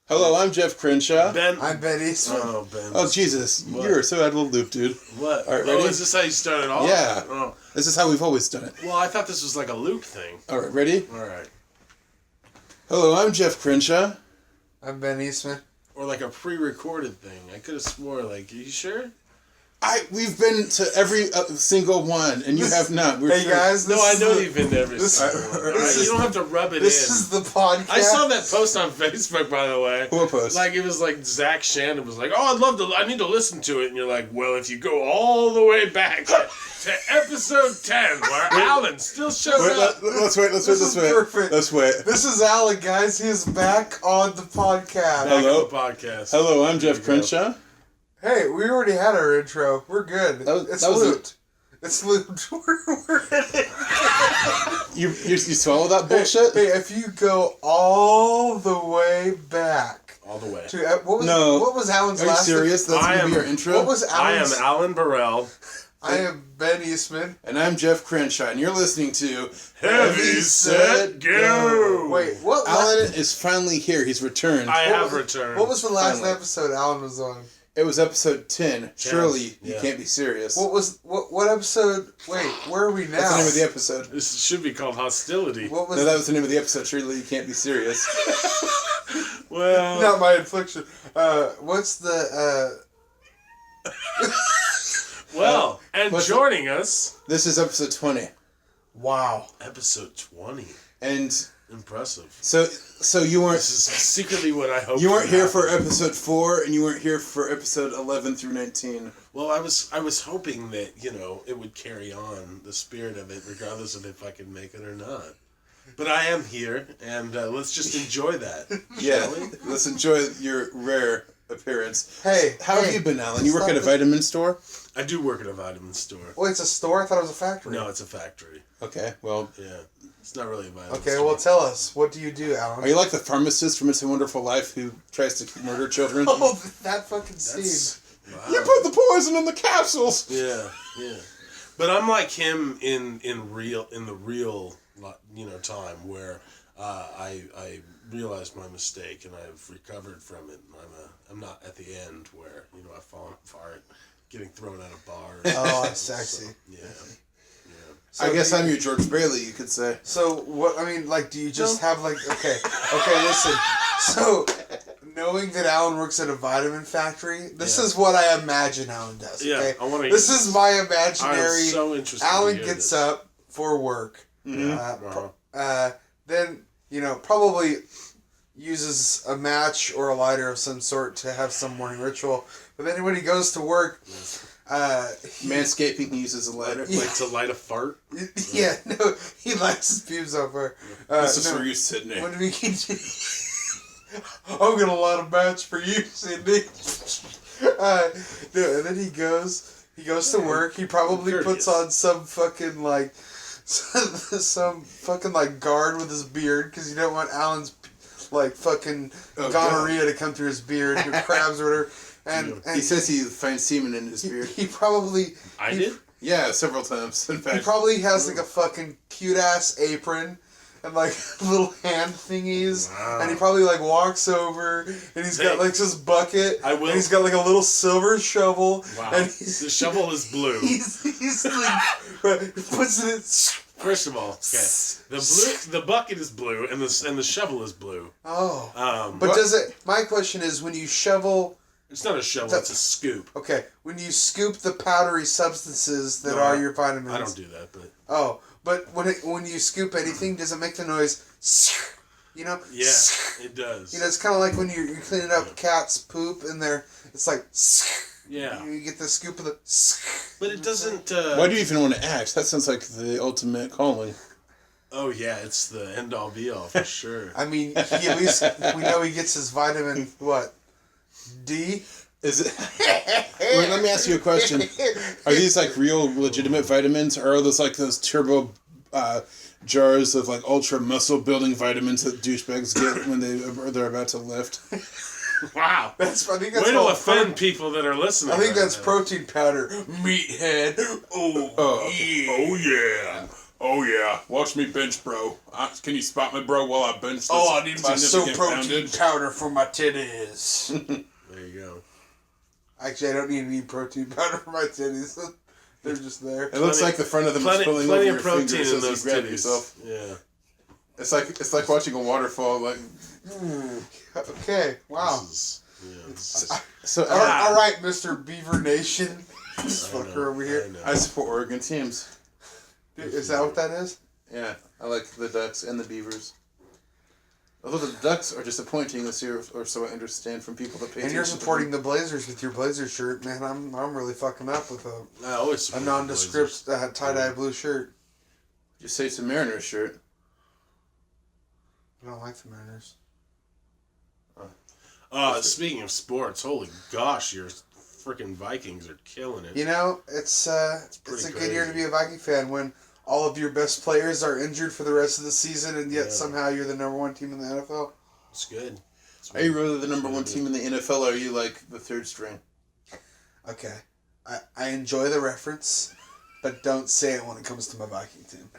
Hello, I'm Jeff Crenshaw. I'm Ben Eastman. Oh, Ben. Oh, Jesus. What? You're so out of the loop, dude. What? All right, ready? Oh, is this how you started off? Yeah. Oh. This is how we've always done it. Well, I thought this was like a loop thing. All right, ready? All right. Hello, I'm Jeff Crenshaw. I'm Ben Eastman. Or like a pre-recorded thing. I could have swore, like, are you sure? We've been to every single one, and you have not. Hey guys, No, I know you've been to every single one. All right? You don't have to rub it This in. is the podcast. I saw that post on Facebook, by the way. What post? Like, it was like Zach Shannon was like, oh, I need to listen to it. And you're like, well, if you go all the way back to episode 10, where Alan still shows up. Let's wait. This is perfect. Let's wait. This is Alan, guys. He is back on the podcast. Back Hello? on the podcast. Hello, I'm There Jeff you Crenshaw. Hey, we already had our intro. We're good. It's looped. It's looped. We're in it. You swallow that bullshit? Hey, if you go all the way back. All the way. To, what was Alan's Are you last serious? That's going to be your intro? What was I am Alan's? Alan Burrell. I am Ben Eastman. And I'm Jeff Crenshaw, and you're listening to Heavy, Set, Go! Wait, what? Alan is finally here. He's returned. I have returned. What was the last Finally. episode Alan was on? It was episode 10. Surely you Yeah. can't be serious. What episode? Wait, where are we now? That's the name of the episode. This should be called Hostility. What was? No, that was the name of the episode. Surely you can't be serious. Well, Not my infliction. What's the? well, and what's joining us, This is episode 20. Wow. episode 20. And Impressive. so you weren't This is secretly what I hoped. you weren't would here happen. for episode 4, and you weren't here for episode 11 through 19. Well, I was hoping that it would carry on the spirit of it, regardless of if I can make it or not. But I am here, and let's just enjoy that. Yeah, Shall we? let's enjoy your rare appearance. Hey, How have you been, Alan? You work stop at a it. vitamin store? I do work at a vitamin store. Wait, it's a store? I thought it was a factory. No, it's a factory. Okay, well, Yeah, it's not really a vitamin Okay, store. well, tell us. What do you do, Alan? are you like the pharmacist from It's a Wonderful Life who tries to murder children? Oh, that fucking scene. That's, wow. You put the poison in the capsules! Yeah. But I'm like him in the real time where I realized my mistake and I've recovered from it. And I'm not at the end where I've fallen apart, getting thrown out of bars. Oh, that's sexy. So, yeah. So I guess do you- I'm your George Bailey, you could say. So, what, I mean, like, do you just have, like, okay, listen. So, knowing that Alan works at a vitamin factory, this is what I imagine Alan does, okay? I want to. This is my I'm imaginary. so interested. Alan to hear gets this. up for work. Uh-huh. Then, probably uses a match or a lighter of some sort to have some morning ritual. But then when he goes to work, Manscaping uses a lighter. Like to light a fart. he lights his pubes on fire. This is for you, Sydney. When we can I'm gonna light a match for you, Sydney. And then he goes to work. He probably puts on some fucking like some fucking like guard with his beard because you don't want Alan's like fucking gonorrhea to come through his beard, or crabs or whatever. And He says he finds semen in his beard. he probably I did. Yeah, several times, in he fact. probably has like a fucking cute ass apron and like little hand thingies, and he probably like walks over and he's got like this bucket. I will. And he's got like a little silver shovel. Wow. And The shovel is blue. he's like puts it in. First of all, okay, the bucket is blue and the shovel is blue. Oh. But What? does it? My question is, when you shovel. It's not a shovel; it's a scoop. Okay, when you scoop the powdery substances that No, are your vitamins. I don't do that, but Oh, but when you scoop anything, does it make the noise? yeah, it does. It's kind of like when you're cleaning up cats' poop and it's like. Yeah, You get the scoop of the. but it doesn't. Why do you even want to ask? That sounds like the ultimate calling. Oh yeah, it's the end all be all for sure. I mean, he at least we know he gets his vitamin what. D? Is it? Wait, let me ask you a question. Are these like real, legitimate vitamins, or are those like those turbo jars of like ultra muscle building vitamins that douchebags get when they're about to lift? Wow, I think that's way to called offend people that are listening. I think right that's now. protein powder. Meathead. Oh yeah. Oh yeah, watch me bench, bro. Can you spot me, bro, while I bench this? Oh, I need my so protein poundage? powder for my titties. There you go. Actually, I don't need any protein powder for my titties. They're just there. It looks like the front of them is spilling over your fingers as you grab titties. yourself. Yeah. It's like watching a waterfall. Like, okay, wow. So all right, Mr. Beaver Nation. This fucker over here. I support Oregon teams. Is that what that is? Yeah, I like the Ducks and the Beavers. Although the Ducks are disappointing this year, or so I understand from people that pay attention. And you're supporting the Blazers with your Blazers shirt, man. I'm really fucking up with a nondescript tie-dye blue shirt. Just say it's a Mariners shirt. I don't like the Mariners. Speaking of sports, holy gosh, your freaking Vikings are killing it. You know, it's a good year to be a Viking fan when all of your best players are injured for the rest of the season, and yet somehow you're the number one team in the NFL. It's good. Are you really the number one team in the NFL, or are you like the third string? Okay. I enjoy the reference, but don't say it when it comes to my Viking team.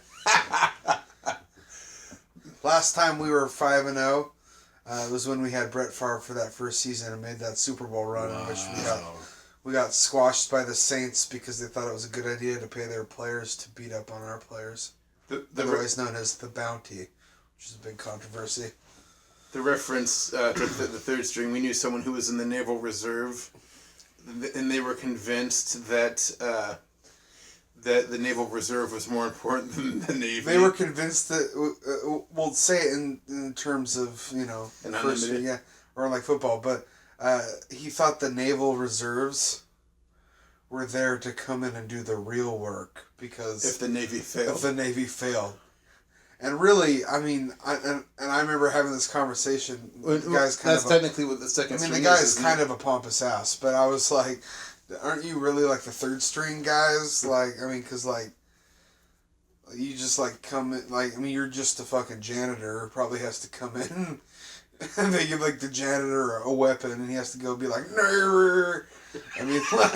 Last time we were 5-0 was when we had Brett Favre for that first season and made that Super Bowl run, in which we got squashed by the Saints because they thought it was a good idea to pay their players to beat up on our players. Otherwise known as the bounty, which is a big controversy. The reference to the third string, we knew someone who was in the Naval Reserve, and they were convinced that that the Naval Reserve was more important than the Navy. They were convinced that, we'll say it in terms of, or like football, but he thought the Naval Reserves were there to come in and do the real work because if the Navy failed. And really, I mean, I remember having this conversation. That's technically what the second string is. I mean, the guy is kind of a pompous ass, but I was like, aren't you really like the third string guys? Like, I mean, because like, you just like come in, like, I mean, you're just a fucking janitor who probably has to come in and they give like the janitor a weapon and he has to go be like, no. I mean, like,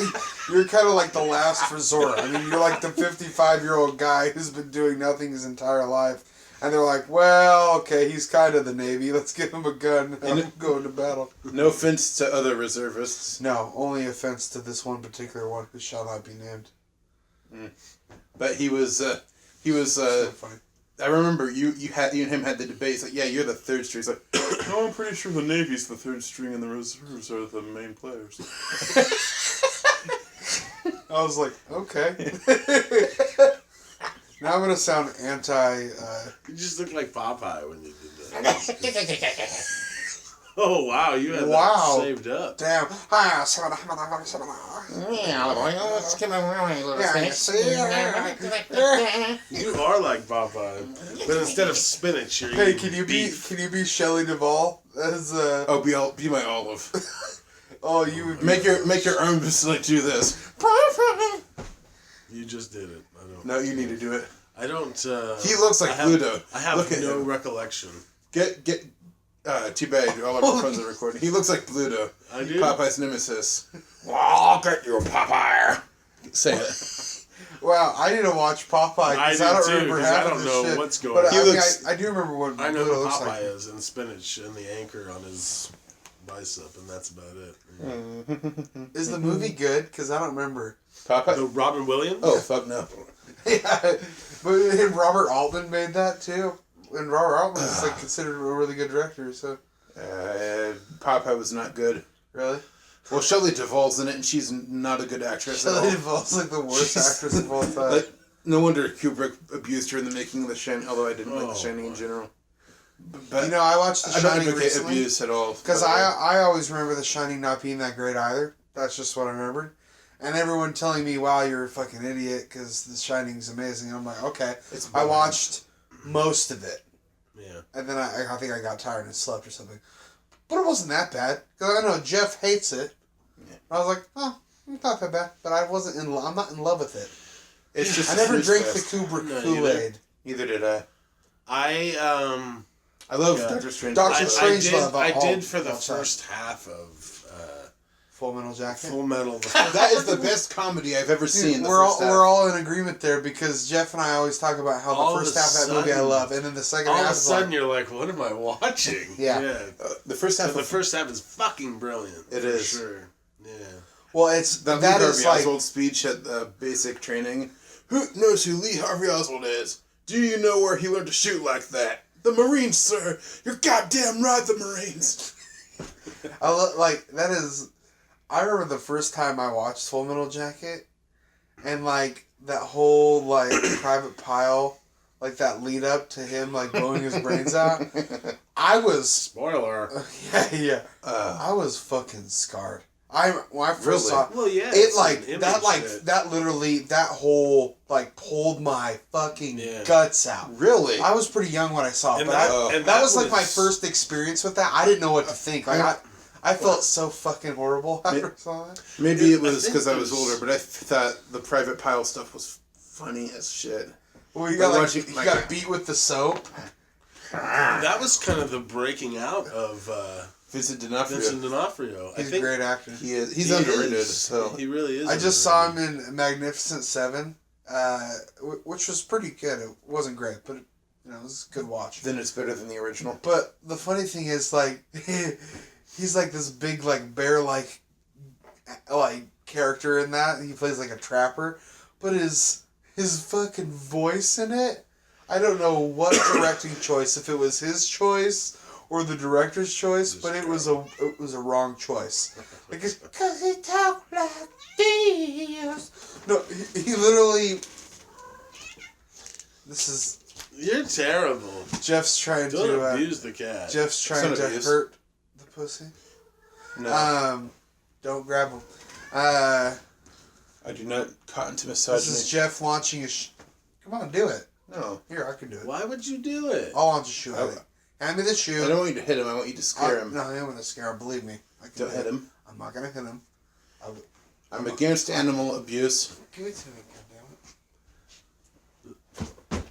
you're kind of like the last resort. I mean, you're like the 55-year-old guy who's been doing nothing his entire life. And they're like, well, okay, he's kind of the Navy. Let's give him a gun and go into battle. No offense to other reservists. No, only offense to this one particular one who shall not be named. But he was so funny. I remember you and him had the debate. He's like, yeah, you're the third string. He's like, no, I'm pretty sure the Navy's the third string and the reserves are the main players. I was like, okay. Now I'm going to sound anti... You just look like Popeye when you did that. Oh, wow. You had that saved up. Damn. You are like Popeye. But instead of spinach, you're Hey, eating beef. Can you be Shelley Duvall? As, be my olive. Oh, you would make your arms like do this. You just did it. No, you need to do it. I don't. He looks like Pluto. I have no recollection. Get. Too bad all our friends are recording. He looks like Pluto. I do. Popeye's nemesis. Well, get you, Popeye. Say it. Wow, I need to watch Popeye because I don't remember half of this shit. I don't know what's going on. I do remember what I know Pluto who looks Popeye like. is and spinach and the anchor on his bicep, and that's about it. Is the movie good? Because I don't remember. Popeye? The Robin Williams? Oh, fuck no. Yeah, but Robert Altman made that too, and Robert Altman is like considered a really good director. So, Popeye was not good. Really? Well, Shelley Duvall's in it, and she's not a good actress. Shelley Duvall's like the worst actress of all time. Like, no wonder Kubrick abused her in the making of The Shining. Although I didn't like The Shining in general. But I watched The Shining I don't advocate recently abuse at all. because I always remember The Shining not being that great either. That's just what I remembered. And everyone telling me, wow, you're a fucking idiot because The Shining's amazing. And I'm like, okay. I watched most of it. Yeah. And then I think I got tired and slept or something. But it wasn't that bad. Because I know Jeff hates it. Yeah. I was like, oh, it's not that bad. But I'm not in love with it. It's just I never drank the Kubrick Kool-Aid. Neither did I. I love Doctor Strange. Doctor Strangelove. I did for the first half of Full Metal Jacket. Full Metal. That is the best comedy I've ever seen. Dude, we're all in agreement there because Jeff and I always talk about how All the first half of that movie I love, and then the second half. All of a is sudden, you're like, "What am I watching?" Yeah. The first half. The first half is fucking brilliant. It for is. Sure. Yeah. Well, it's that that Lee is Harvey like Oswald speech at the basic training. Who knows who Lee Harvey Oswald is? Do you know where he learned to shoot like that? The Marines, sir. You're goddamn right, the Marines. that is. I remember the first time I watched Full Metal Jacket, and like that whole like Private Pile, like that lead up to him like blowing his brains out. I was spoiler. Yeah. I was fucking scarred. When I first saw well, yeah, it, that literally that whole like pulled my fucking guts out. Really, I was pretty young when I saw it, but that was like my first experience with that. I didn't know what to think. Like I felt so fucking horrible after I saw it. Maybe it was because I was older, but I thought the Private Pile stuff was funny as shit. Well, you got got beat with the soap. That was kind of the breaking out of Vincent D'Onofrio. He's a great actor. He is. He's underrated. So he really is. I just saw him in Magnificent Seven, which was pretty good. It wasn't great, but it was a good watch. Then it's better than the original. But the funny thing is, like, he's like this big, like bear, like character in that. He plays like a trapper, but his fucking voice in it. I don't know what directing choice, if it was his choice or the director's choice, but it was a wrong choice. Like, because he talk like this. No, he literally. This is. You're terrible. Jeff's trying Don't to abuse the cat. Jeff's trying to hurt the pussy. No. Don't grab him. I do not cotton to misogyny. This is Jeff launching his. Come on, do it. No. Here, I can do it. Why would you do it? I'll launch a shoe. Hand me the shoe. I don't want you to hit him. I want you to scare him. No, I am going to scare him. Believe me. Don't hit him. I'm not going to hit him. I'm against animal abuse. Give it to me, goddammit.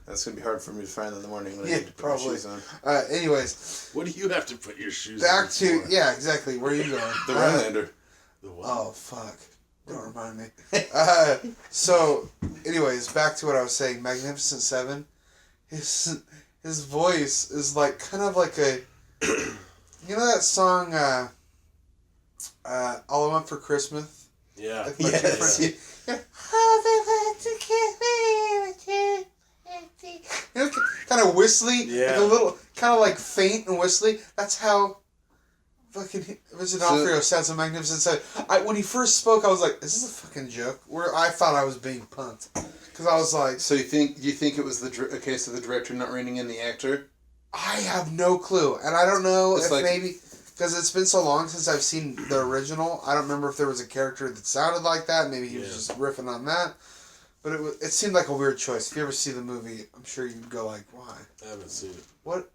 That's going to be hard for me to find in the morning when I Yeah, need to put probably. my shoes on. Anyways. What do you have to put your shoes on? Back to, yeah, exactly. Where are you going? The Rhinelander. The what? Oh, fuck. Don't remind me. So, anyways, back to what I was saying. Magnificent Seven. His voice is like kind of like a. You know that song, All I Want for Christmas? Yeah. Yes. You know, kind of whistly. Yeah. Like a little, kind of like faint and whistly. That's how. Fucking Vincent D'Onofrio sounds in Magnificent Seven. When he first spoke, I was like, "Is this a fucking joke?" Where I thought I was being punked, because I was like, So you think it was a case of the director not reining in the actor? I have no clue, and I don't know It's if like- maybe because it's been so long since I've seen the original. I don't remember if there was a character that sounded like that. Maybe he was just riffing on that. But it seemed like a weird choice. If you ever see the movie, I'm sure you'd go like, "Why?" I haven't seen it. What?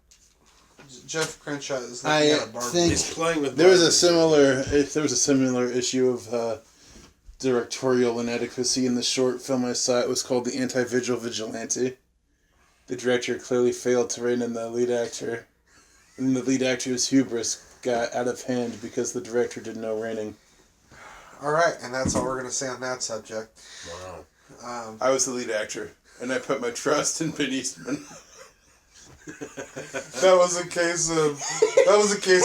Jeff Crenshaw is looking at a bar. He's playing with. There was a similar issue of directorial inadequacy in the short film I saw. It was called The Anti-Vigil Vigilante. The director clearly failed to rein in the lead actor, and the lead actor's hubris got out of hand because the director did no reining. All right, and that's all we're gonna say on that subject. Wow. I was the lead actor, and I put my trust in Ben Eastman. That was a case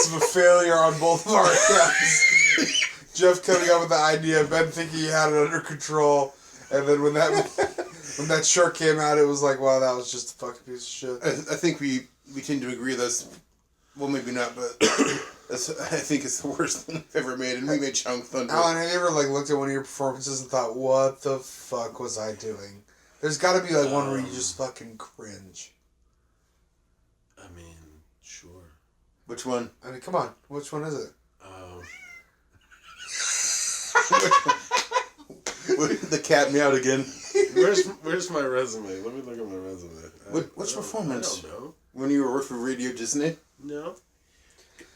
of a failure on both of our accounts. Jeff coming up with the idea, Ben thinking he had it under control, and then when that short came out, it was like, wow, that was just a fucking piece of shit. I think we tend to agree that's, well, maybe not, but I think it's the worst thing I've ever made, and we made Chunk Thunder. Alan, have you ever looked at one of your performances and thought, what the fuck was I doing? There's got to be one where you just fucking cringe. I mean, sure. Which one? I mean, come on, which one is it? The cat meowed again. Where's my resume? Let me look at my resume. Which performance? I don't know. When you were for Radio Disney? No.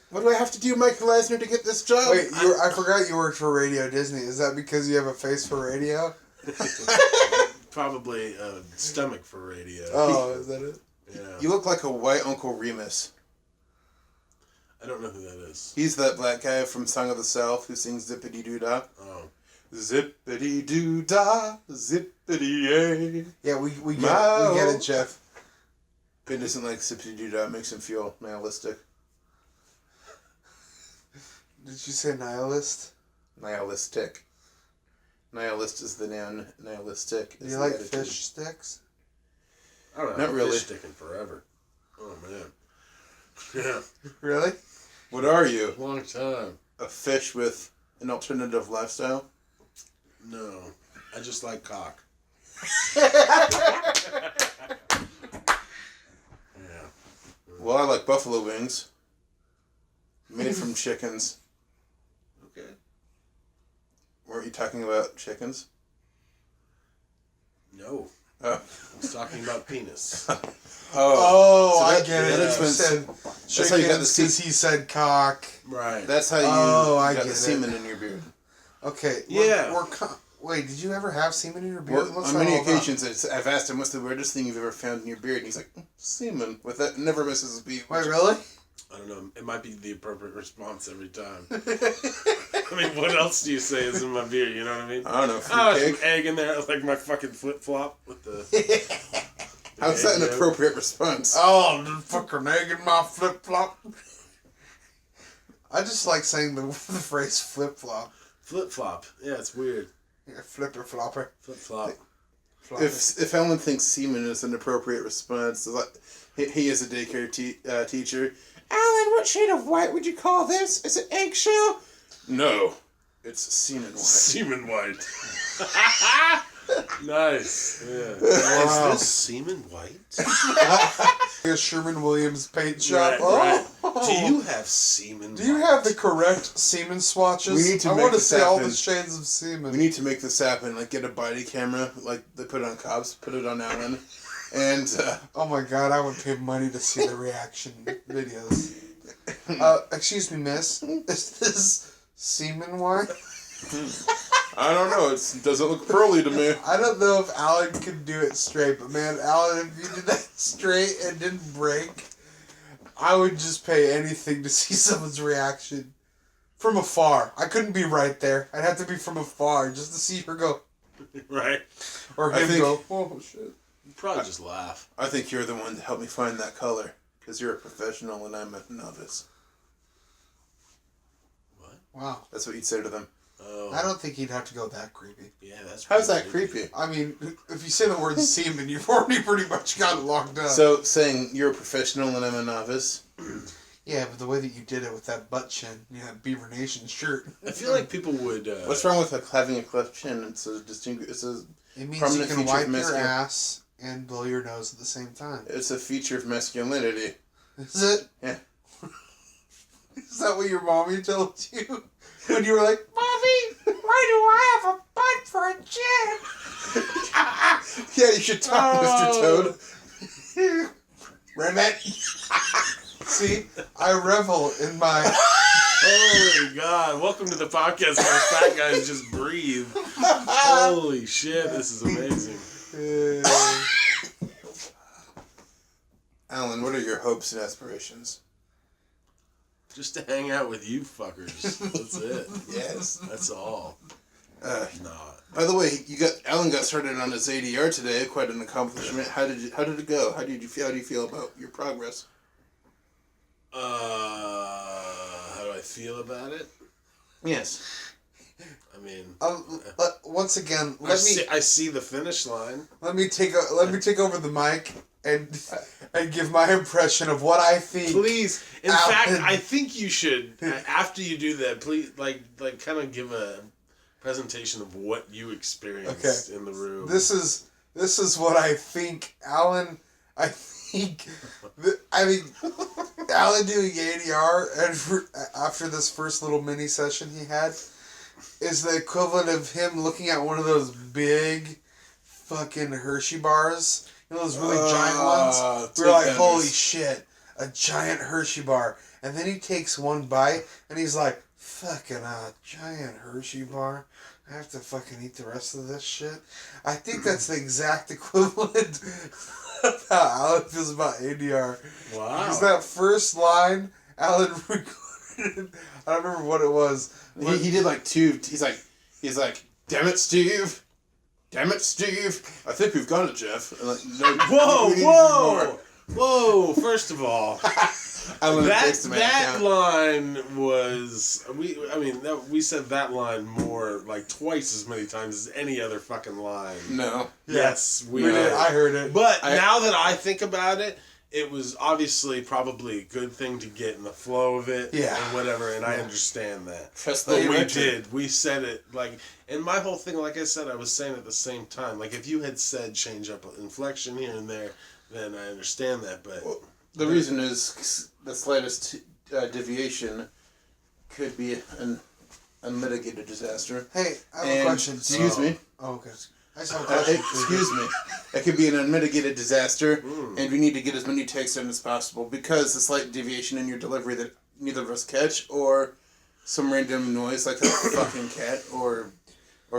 What do I have to do, Michael Eisner, to get this job? Wait, I forgot you worked for Radio Disney. Is that because you have a face for radio? Probably a stomach for radio. Oh, is that it? Yeah. You look like a white Uncle Remus. I don't know who that is. He's that black guy from Song of the South who sings Zippity Doo Dah. Oh. Zippity Doo Dah, Zippity Yay. Yeah, we get it, Jeff. Ben doesn't like Zippity Doo Dah. It makes him feel nihilistic. Did you say nihilist? Nihilistic. Nihilist is the noun. Nihilistic is Do you the like attitude. fish sticks? I don't know. Not really. Fish sticking forever. Oh, man. Yeah. Really? What are you? Long time. A fish with an alternative lifestyle? No. I just like cock. Yeah. Well, I like buffalo wings. Made from chickens. Okay. Weren't you talking about chickens? No. Oh. I was talking about penis. Oh, So I that- get it. that You explains- said that's how you got the chickens because he said cock. Right. That's how you I got get the it. semen in your beard. Okay. Yeah. Wait, did you ever have semen in your beard? Well, What's on that many all about? occasions, I've asked him, what's the weirdest thing you've ever found in your beard? And he's like, semen. With that, never misses a beat. Wait, really? I don't know. It might be the appropriate response every time. I mean, what else do you say is in my beard? You know what I mean? I don't know, Oh, fruitcake. some egg in there, like my fucking flip flop with the. How's that an egg yolk. appropriate response? Oh, the fucking egg in my flip flop. I just like saying the phrase flip flop. Flip flop. Yeah, it's weird. Yeah, flipper flopper. Flip flop. Flopper. If Ellen thinks semen is an appropriate response, like, he is a daycare teacher. Alan, what shade of white would you call this? Is it eggshell? No, it's semen white. Semen white. Nice. Yeah. Wow. Is this semen white? A Sherman Williams paint shop. Right. Oh. Do you have semen? Do you white? have the correct semen swatches? We need to I make want to this see all happen. the shades of semen. We need to make this happen. Like, get a body camera, like they put it on cops, put it on Alan, and Oh my god, I would pay money to see the reaction videos. Excuse me, miss. Is this semen white? I don't know. It doesn't look pearly to me. I don't know if Alan could do it straight, but man, Alan, if you did that straight and didn't break, I would just pay anything to see someone's reaction. From afar. I couldn't be right there. I'd have to be from afar just to see her go. Right. Or I him think- go, oh shit. You'd probably just laugh. I think you're the one to help me find that color, because you're a professional and I'm a novice. What? Wow. That's what you'd say to them. Oh. I don't think he'd have to go that creepy. Yeah, that's. How's that pretty creepy? I mean, if you say the word semen, you've already pretty much got it locked up. So, saying you're a professional and I'm a novice? Yeah, but the way that you did it with that butt chin, that Beaver Nation shirt. I feel like people would. What's wrong with having a cleft chin? It's a It means you prominent can feature wipe of your masculine- ass and blow your nose at the same time. It's a feature of masculinity. Is it? Yeah. Is that what your mommy told you? When you were like, Mommy, why do I have a butt for a chin? Yeah, you should talk, Mr. Toad. Ribbit. See, I revel in my... Holy God! Welcome to the podcast where fat guys just breathe. Holy shit! This is amazing. Alan, what are your hopes and aspirations? Just to hang out with you fuckers. That's it. Yes. That's all. Nah. By the way, Alan got started on his ADR today. Quite an accomplishment. How did it go? How do you feel about your progress? How do I feel about it? Yes. I mean, once again, I see the finish line. let me take over the mic and give my impression of what I think. Please, in Alan. fact, I think you should. After you do that, please, like, kind of give a presentation of what you experienced in the room. This is what I think, Alan. I think Alan doing ADR and after this first little mini session he had is the equivalent of him looking at one of those big fucking Hershey bars. You know those really giant ones? We're like, holy shit, a giant Hershey bar. And then he takes one bite and he's like, fucking giant Hershey bar. I have to fucking eat the rest of this shit. I think that's the exact equivalent of how Alan feels about ADR. Wow. Because that first line Alan recorded. I don't remember what it was. He did like two. He's like, damn it, Steve. Damn it, Steve. I think we've got it, Jeff. And like, no, whoa! First of all, that line was we said that line more like twice as many times as any other fucking line. No. Yes, we did. I heard it. But now that I think about it, it was obviously probably a good thing to get in the flow of it and whatever, and I understand that. But we did. We said it, like, and my whole thing, like I said, I was saying at the same time. Like, if you had said change up inflection here and there, then I understand that, but... Well, the reason is the slightest deviation could be an unmitigated disaster. Hey, I have a question. Excuse me. Oh, okay. I just have a question. Excuse me. It could be an unmitigated disaster, and we need to get as many takes in as possible because the slight deviation in your delivery that neither of us catch, or some random noise like a fucking cat, or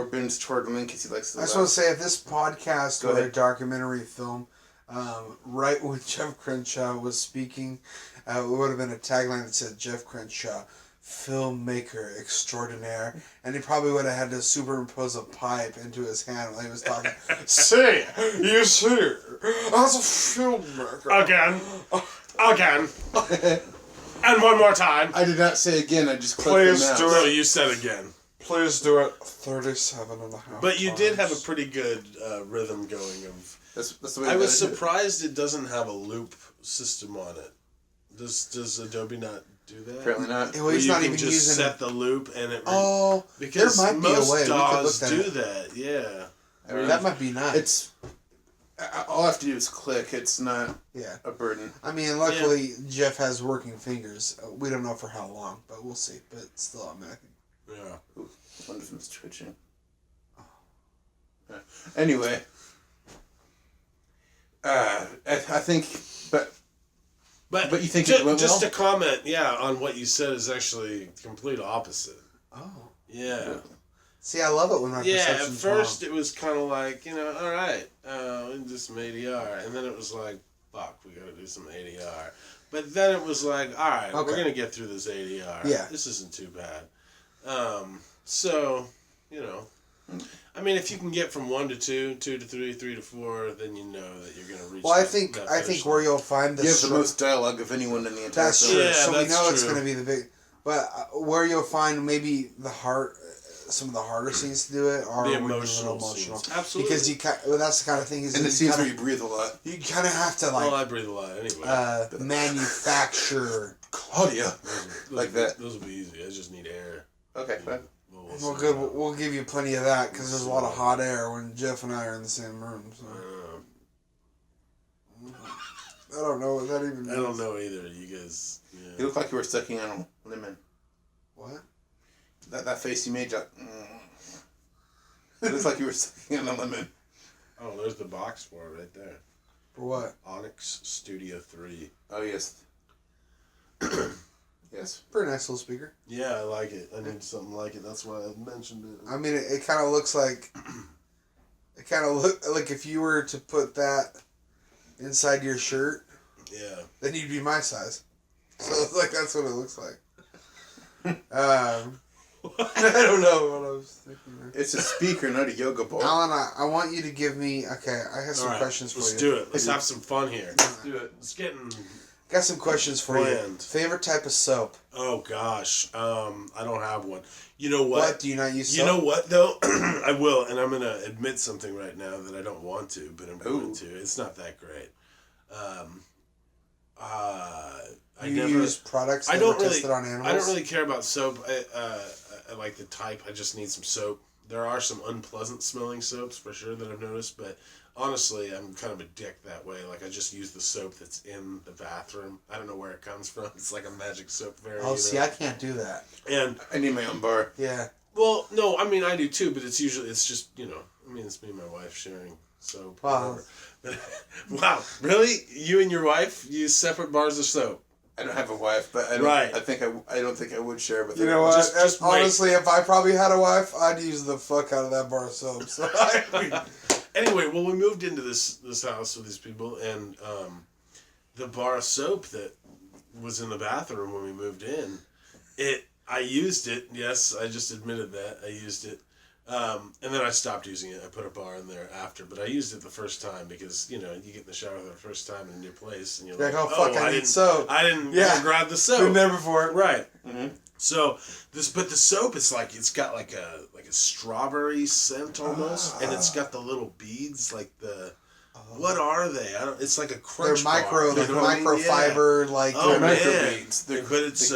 Ben's chortling because he likes to. I just want to say, if this podcast were a documentary film, right when Jeff Crenshaw was speaking, it would have been a tagline that said Jeff Crenshaw, filmmaker extraordinaire, and he probably would have had to superimpose a pipe into his hand while he was talking. Say, you see, as a filmmaker. Again. And one more time. I did not say again, I just clicked the mouse. Do it. No, you said again. Please do it 37 and a half But you times. did have a pretty good rhythm going of... That's the way I was surprised it doesn't have a loop system on it. Does Adobe not do that? Apparently not. Well, he's not even just using set the loop and it... there because might be a way. most DAWs do that, yeah. That might be nice. It's... All I have to do is click. It's not a burden. I mean, luckily, Jeff has working fingers. We don't know for how long, but we'll see. But still, I mean, I think... Yeah. Ooh, one of them's twitching. Anyway, I think, but you think it went just well? to comment, on what you said is actually the complete opposite. Oh. Yeah. See, I love it when my perception's at first wrong. it was kind of like, all right, we can do some ADR. And then it was like, fuck, we got to do some ADR. But then it was like, all right, we're going to get through this ADR. Yeah. This isn't too bad. So, I mean, if you can get from 1 to 2, 2 to 3, 3 to 4, then you know that you're going to reach. Well, I think where you'll find the you have the most dialogue of anyone in the entire. That's true. Yeah, so that's we know true. it's going to be the big. But where you'll find maybe some of the harder scenes to do it are the when you're emotional emotional. Absolutely. Because that's the kind of thing. And the scenes where you breathe a lot. You kind of have to Well, I breathe a lot anyway. Manufacture. Claudia, like that. Those will be easy. I just need air. Okay, fine. Well, good. We'll give you plenty of that because there's a lot of hot air when Jeff and I are in the same room. So. I don't know what that even means. I don't know either. You guys. Yeah. You look like you were sucking on a lemon. What? That face you made, Jack. It looks like you were sucking on a lemon. Oh, there's the box for it right there. For what? Onyx Studio 3. Oh, yes. Yes. Pretty nice little speaker. Yeah, I like it. I need something like it. That's why I mentioned it. I mean, it kind of looks like... It kind of look like if you were to put that inside your shirt, then you'd be my size. So it's like that's what it looks like. I don't know what I was thinking there. It's a speaker, not a yoga ball. Alan, I want you to give me... Okay, I have some questions for you. Let's do it. Let's have some fun here. Let's do it. It's getting... Got some questions for you. Favorite type of soap? Oh, gosh. I don't have one. You know what? What? Do you not use soap? You know what, though? I will, and I'm going to admit something right now that I don't want to, but I'm going to. It's not that great. You use products that are tested on animals? I don't really care about soap. I like the type. I just need some soap. There are some unpleasant smelling soaps for sure that I've noticed, but honestly, I'm kind of a dick that way. Like, I just use the soap that's in the bathroom. I don't know where it comes from. It's like a magic soap variant. Oh, see, I can't do that. And I need my own bar. Yeah. Well, no, I mean, I do too, but it's just, I mean, it's me and my wife sharing soap. Wow. Wow, really? You and your wife use separate bars of soap? I don't have a wife, but I don't think I would share with her. You know what? Just honestly, if I probably had a wife, I'd use the fuck out of that bar of soap. So Anyway, well, we moved into this house with these people, and the bar of soap that was in the bathroom when we moved in. I used it. Yes, I just admitted that I used it. And then I stopped using it. I put a bar in there after, but I used it the first time because you get in the shower the first time in a new place, and you're like, oh fuck, I need soap. I didn't grab the soap. Been there before, right? Mm-hmm. So but the soap is like it's got like a strawberry scent almost, and it's got the little beads like the. What are they? It's like a crunch. They're micro, bar, microfiber, like oh man, microbeads. But it's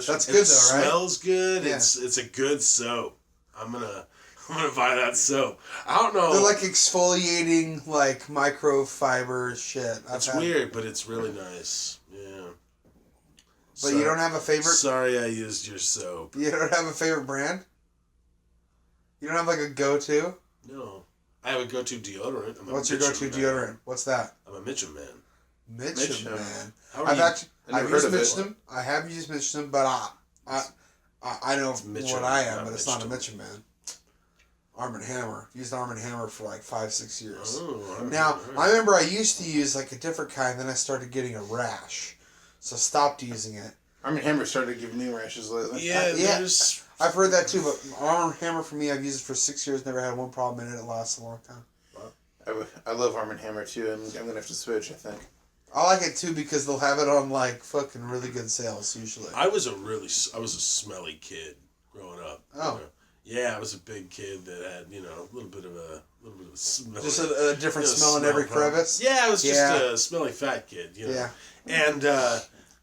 that's good though, right? It smells good. Yeah. It's a good soap. I'm gonna buy that soap. I don't know. They're like exfoliating, like microfiber shit. It's weird, but it's really nice. Yeah. But you don't have a favorite? Sorry, I used your soap. You don't have a favorite brand? You don't have like a go-to? No. I have a go-to deodorant. What's your go-to deodorant? What's that? I'm a Mitchum man. Mitchum man. I've used Mitchum. I have used Mitchum, but I know what I am, but it's not a Mitchum man. Arm & Hammer. Used Arm & Hammer for like 5-6 years. Oh, now, I remember I used to use like a different kind, then I started getting a rash. So I stopped using it. Arm & Hammer started giving me rashes lately. Yeah, I've heard that too, but Arm & Hammer for me, I've used it for 6 years, never had one problem in it. It lasts a long time. I love Arm & Hammer too, and I'm going to have to switch, I think. I like it too because they'll have it on like fucking really good sales usually. I was a smelly kid growing up. Oh. Yeah, I was a big kid that had, a little bit of a smell. Just a different smell in every crevice? Yeah, I was just a smelly fat kid, Yeah.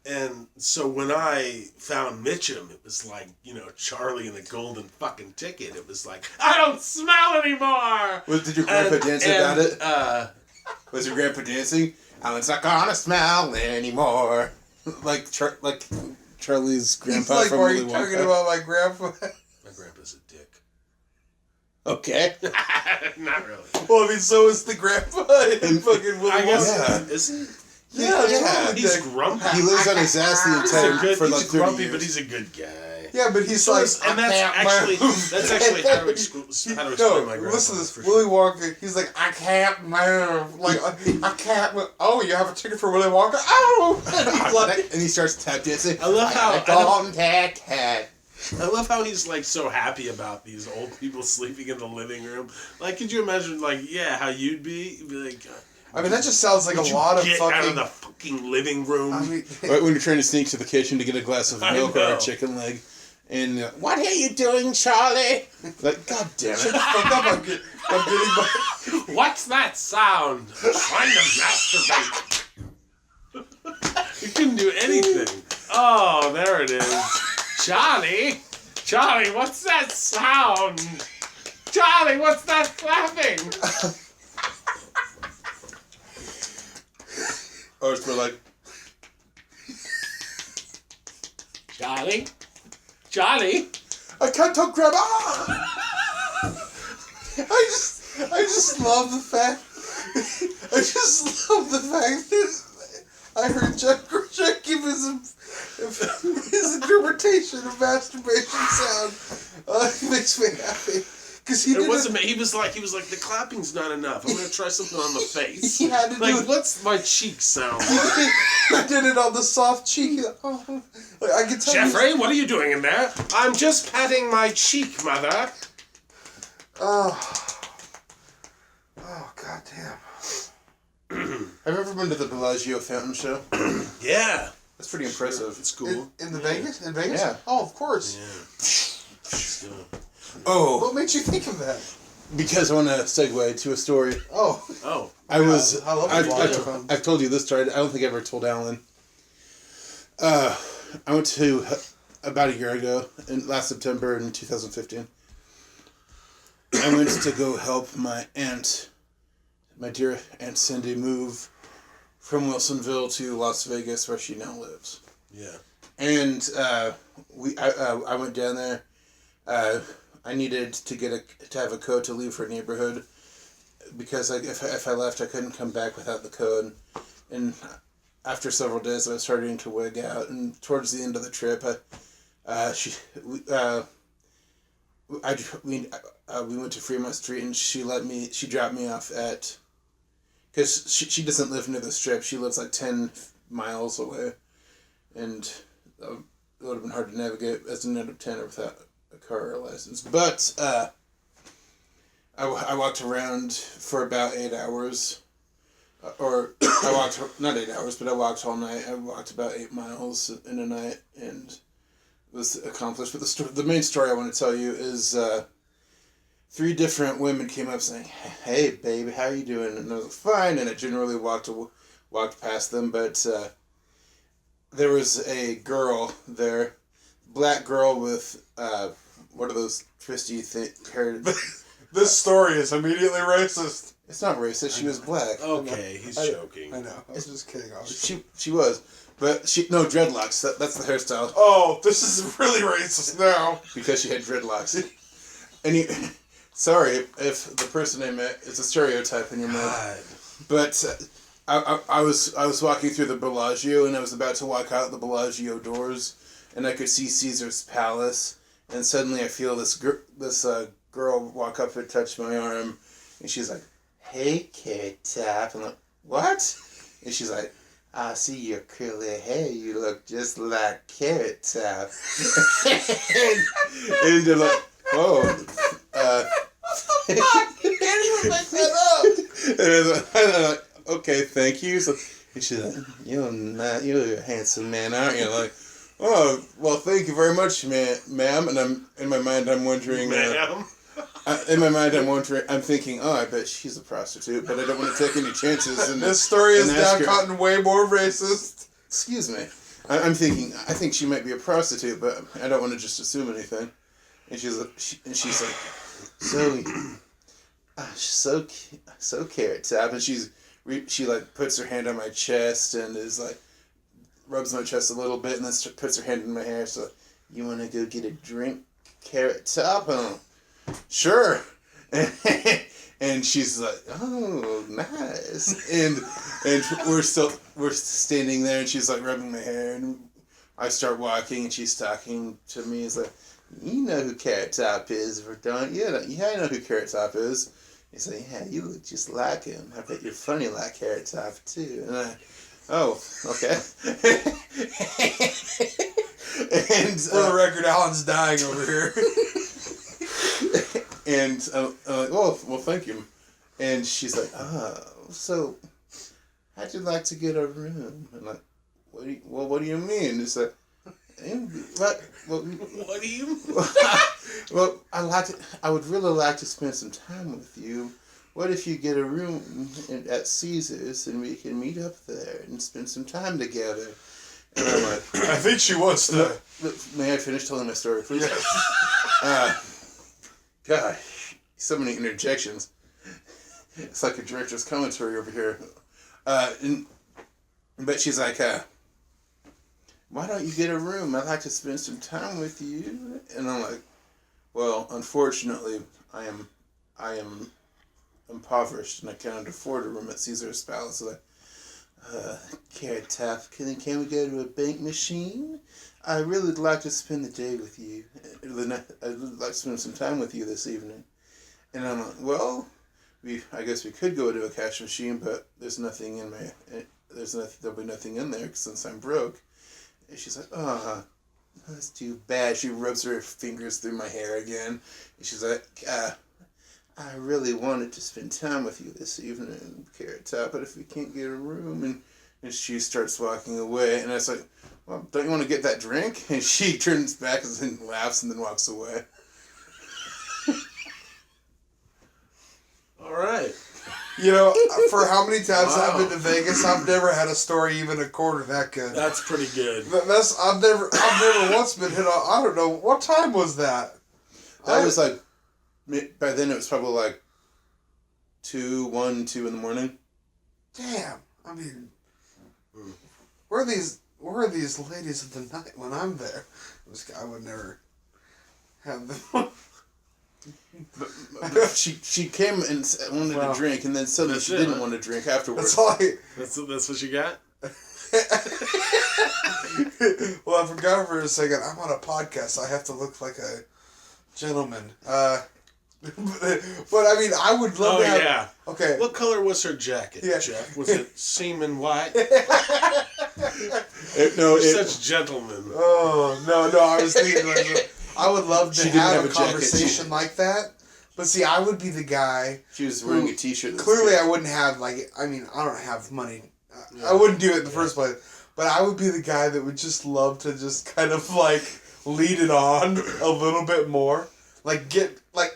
And so when I found Mitchum, it was like, Charlie and the Golden fucking Ticket. It was like, I don't smell anymore! Did your grandpa dance about it? Was your grandpa dancing? Alan's not gonna smell anymore. like Charlie's grandpa He's like, from why are Willy you Wonka. talking about my grandpa? My grandpa's a dick. Okay. Not really. Well, I mean, so is the grandpa in fucking Willy I guess, Wonka. is he? Yeah. He's grumpy. He lives on his ass the entire for like 30 grumpy, years. but he's a good guy. Yeah, but he's And that's actually how to explain my grandpa. Listen to this. Willy Wonka, he's like, I can't move. Like, I can't move. Oh, you have a ticket for Willy Wonka? Oh! And he's like, and he starts tap dancing. I love how I love how he's like so happy about these old people sleeping in the living room. Like, could you imagine, how you'd be? You'd be like, I mean, that just sounds like a lot of get fucking... out of the fucking living room. I mean, right when you're trying to sneak to the kitchen to get a glass of milk or a chicken leg. And, what are you doing, Charlie? Like, God damn it. shut the fuck up. I'm getting my... What's that sound? I'm trying to masturbate. You couldn't do anything. Oh, there it is. Charlie, what's that sound? Charlie, what's that clapping? Or it's more like, Charlie. I can't talk grab. I just love the fact. I just love the fact that I heard Jack give his interpretation of masturbation sound. It makes me happy. Because he was like the clapping's not enough. I'm gonna try something on the face. He had to do it. What's my cheek sound like? He did it on the soft cheek. Oh, I can tell. Jeffrey, what are you doing in there? I'm just patting my cheek, mother. Oh, goddamn. have you ever been to the Bellagio Fountain Show? Yeah. That's pretty impressive. It's cool. In the Vegas? In Vegas? Yeah. Oh, of course. Yeah. Oh. What made you think of that? Because I want to segue to a story. Oh. I've told you this story. I don't think I ever told Alan. I went to, about a year ago, last September in 2015. I went to go help my dear Aunt Cindy, move from Wilsonville to Las Vegas, where she now lives. Yeah. And I went down there. I needed to have a code to leave her neighborhood because if I left, I couldn't come back without the code. And after several days, I was starting to wig out. And towards the end of the trip, we went to Fremont Street, and she dropped me off at, because she doesn't live near the Strip. She lives like 10 miles away. and it would have been hard to navigate as an out-of-towner without a car license. But I walked around for about 8 hours. Or I walked, not 8 hours, but I walked all night. I walked about 8 miles in a night and was accomplished. But the main story I want to tell you is 3 different women came up saying, "Hey, baby, how you doing?" And I was like, "Fine." And I generally walked past them, but there was a girl there, black girl with what are those twisty hair? This story is immediately racist. It's not racist. She was black. Okay, he's joking. I know. I was just kidding. She was, but dreadlocks. That's the hairstyle. Oh, this is really racist now. Because she had dreadlocks. Sorry if the person I met is a stereotype in your mind. But I was walking through the Bellagio and I was about to walk out the Bellagio doors and I could see Caesar's Palace and suddenly I feel this girl walk up and touch my arm and she's like, "Hey, Carrot Top." I'm like, "What?" And she's like, "I see your curly hair. You look just like Carrot Top." and they're like, "Oh, You can't even make that up. and I'm like, "Okay, thank you." So, and she's like, "You're a handsome man, aren't you?" Like, "Oh, well, thank you very much, ma'am." And in my mind, I'm wondering, Ma'am? I'm thinking, "Oh, I bet she's a prostitute," but I don't want to take any chances. And This story is and now ask her, gotten way more racist. "Excuse me." I'm thinking, I think she might be a prostitute, but I don't want to just assume anything. And she's like, so Carrot Top, and she like puts her hand on my chest and is like rubs my chest a little bit, and then puts her hand in my hair. So, "You want to go get a drink, Carrot Top?" Huh? "Sure." And she's like, "Oh, nice." And we're standing there, and she's like rubbing my hair, and I start walking, and she's talking to me. It's like, "You know who Carrot Top is, don't you?" "Yeah, I know who Carrot Top is." He's like, "Yeah, you look just like him. I bet you're funny like Carrot Top too." And "Oh, okay." And For the record, Alan's dying over here. And I'm like, well, thank you. And she's like, so how'd you like to get a room? And like, what do you mean? It's like, what do you mean? Well, I would really like to spend some time with you. What if you get a room at Caesar's and we can meet up there and spend some time together? And I'm like, I think she wants to. May I finish telling my story, please? Yes. God, so many interjections. It's like a director's commentary over here. But she's like, "Why don't you get a room? I'd like to spend some time with you." And I'm like, "Well, unfortunately, I am impoverished and I cannot afford a room at Caesar's Palace." So like, Carrot Top, can we go to a bank machine? I really would like to spend the day with you. I'd like to spend some time with you this evening. And I'm like, "Well, I guess we could go to a cash machine, but there'll be nothing in there since I'm broke." And she's like, "Oh, that's too bad." She rubs her fingers through my hair again. And she's like, "I really wanted to spend time with you this evening, Carrot Top, but if we can't get a room," and she starts walking away, and I was like, "Well, don't you want to get that drink?" And she turns back and then laughs and then walks away. All right. You know, for how many times I've been to Vegas, I've never had a story even a quarter that good. That's pretty good. I've never once been hit on. I don't know what time was that. That was like, by then it was probably like 2 in the morning. Damn. I mean, where are these ladies of the night when I'm there? I would never have them. But she came and wanted to drink, and then suddenly she didn't want to drink afterwards. That's what you got? Well, I forgot for a second. I'm on a podcast. I have to look like a gentleman. But I mean, I would love to have... yeah. Okay. What color was her jacket, Yeah. Jeff? Was it semen white? Such gentlemen. Oh, no, I was thinking, like, I would love to have a conversation like that. But see, I would be the guy. She was wearing a t-shirt. Clearly, I wouldn't have, like, I mean, I don't have money. I wouldn't do it in the first place. But I would be the guy that would just love to just kind of, like, lead it on a little bit more. Like,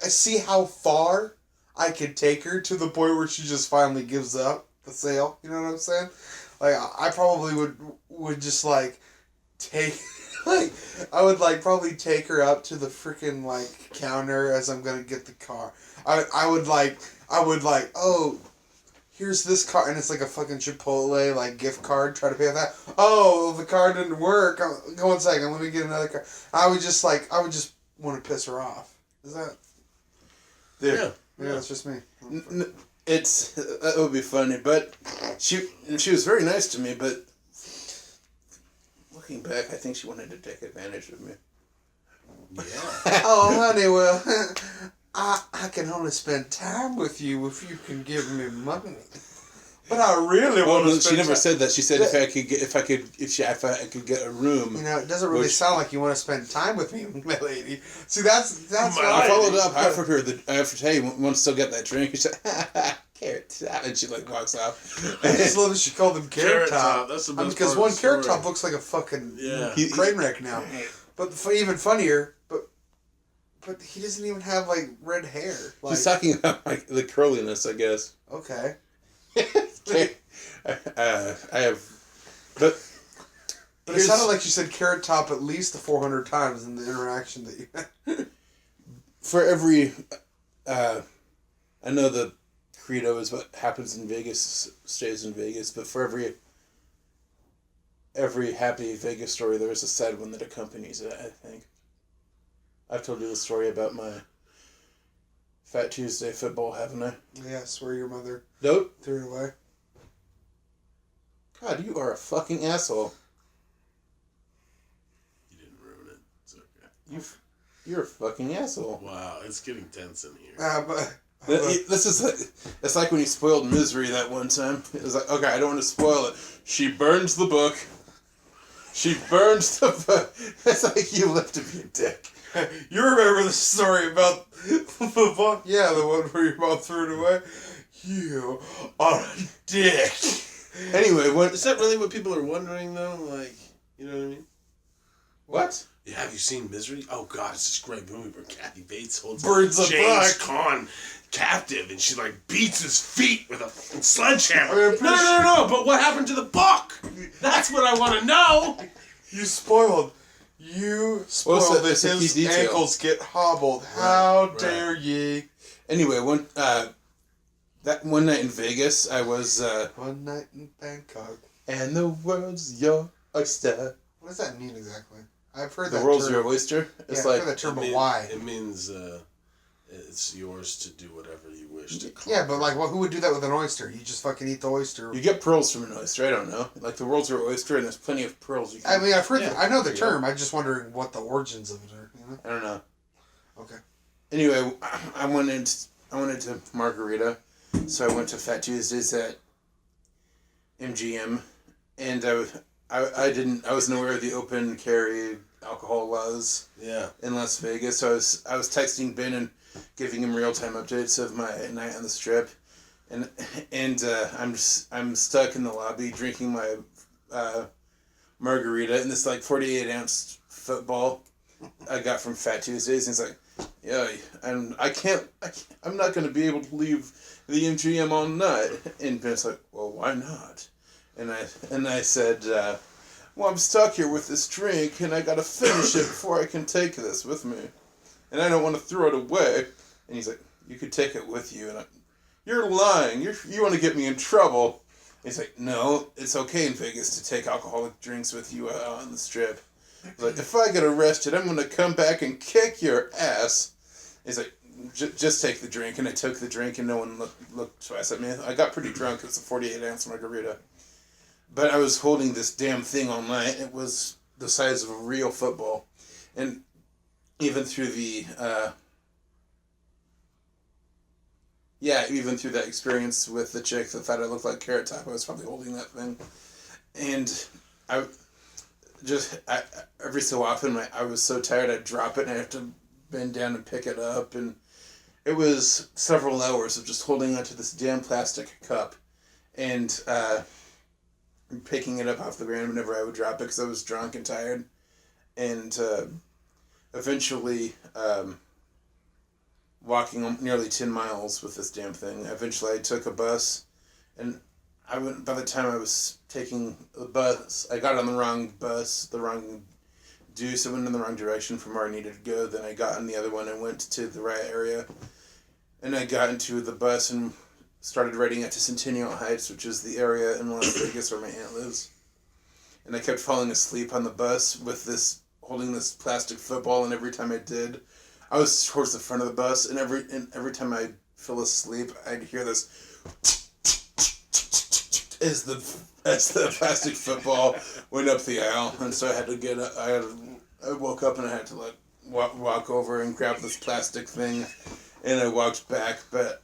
see how far I could take her to the point where she just finally gives up the sale. You know what I'm saying? Like, I probably would just, like, take... Like, I would, like, probably take her up to the freaking, like, counter as I'm gonna get the car. I would, oh, here's this card, and it's, like, a fucking Chipotle, like, gift card, try to pay with that. Oh, the card didn't work. Go 1 second, let me get another card. I would just want to piss her off. Is that... Yeah, that's just me. That would be funny, but she was very nice to me, but... Looking back, I think she wanted to take advantage of me. Yeah. Oh, honey, well, I can only spend time with you if you can give me money. But I really want to spend she never said that. She said if I could get a room. You know, it doesn't really sound like you want to spend time with me, my lady. See, that's why I followed up. I offered her, hey, want to still get that drink? She said, Carrot Top, and she like walks off. I just love that she called him Carrot Top. That's the best because one Carrot Top looks like a fucking train wreck now. But even funnier, but he doesn't even have like red hair. Like, he's talking about like the curliness, I guess. Okay. I have, but it sounded like you said Carrot Top at least 400 times in the interaction that you had. For every, I know the credo is what happens in Vegas stays in Vegas, but for every happy Vegas story, there is a sad one that accompanies it, I think. I've told you the story about my Fat Tuesday football, haven't I? Yes, where your mother threw it away. God, you are a fucking asshole. You didn't ruin it. It's okay. You're a fucking asshole. Wow, it's getting tense in here. It's like when you spoiled Misery that one time. It was like, okay, I don't want to spoil it. She burns the book. She burns the book. It's like you left to be a dick. You remember the story about the book? Yeah, the one where your mom threw it away? You are a dick. Anyway, is that really what people are wondering, though? Like, you know what I mean? What? Yeah, have you seen Misery? Oh, God, it's this great movie where Kathy Bates holds James Caan captive, and she, like, beats his feet with a sledgehammer. No, but what happened to the book? That's what I want to know. You spoiled this. His ankles get hobbled. How dare ye? Anyway, that one night in Vegas, I was... one night in Bangkok. And the world's your oyster. What does that mean exactly? I've heard the world's your oyster? It's like... I've heard that term, but why? It means it's yours to do whatever you wish to conquer. Yeah, but like, who would do that with an oyster? You just fucking eat the oyster. You get pearls from an oyster, I don't know. Like, the world's your oyster, and there's plenty of pearls you can... I mean, I've heard I know the term, I'm just wondering what the origins of it are, you know? I don't know. Okay. Anyway, I wanted to margarita, so I went to Fat Tuesdays at MGM, and I wasn't aware of the open carry alcohol laws in Las Vegas, so I was texting Ben and giving him real-time updates of my night on the Strip, and I'm stuck in the lobby drinking my margarita in this like 48-ounce football I got from Fat Tuesdays, and he's like, yeah, and I'm not going to be able to leave the MGM all night. And Ben's like, well, why not? And I said, well, I'm stuck here with this drink, and I got to finish it before I can take this with me. And I don't want to throw it away. And he's like, you could take it with you. And you're lying. You want to get me in trouble. And he's like, no, it's okay in Vegas to take alcoholic drinks with you on the Strip. Like, if I get arrested, I'm going to come back and kick your ass. He's like, just take the drink. And I took the drink, and no one looked twice at me. I got pretty drunk. It was a 48-ounce margarita. But I was holding this damn thing all night. It was the size of a real football. And even through even through that experience with the chick that thought I looked like Carrot Top, I was probably holding that thing. And every so often, I was so tired I'd drop it and I have to bend down and pick it up, and it was several hours of just holding onto this damn plastic cup and picking it up off the ground whenever I would drop it because I was drunk and tired, and eventually walking nearly 10 miles with this damn thing. Eventually I took a bus, and by the time I was taking the bus, I got on the wrong bus, the wrong deuce. I went in the wrong direction from where I needed to go. Then I got on the other one and went to the right area. And I got into the bus and started riding out to Centennial Heights, which is the area in Las Vegas where my aunt lives. And I kept falling asleep on the bus with holding this plastic football, and every time I did, I was towards the front of the bus, and every time I fell asleep, I'd hear this as the plastic football went up the aisle, and so I had to get up. I woke up and I had to walk over and grab this plastic thing, and I walked back. But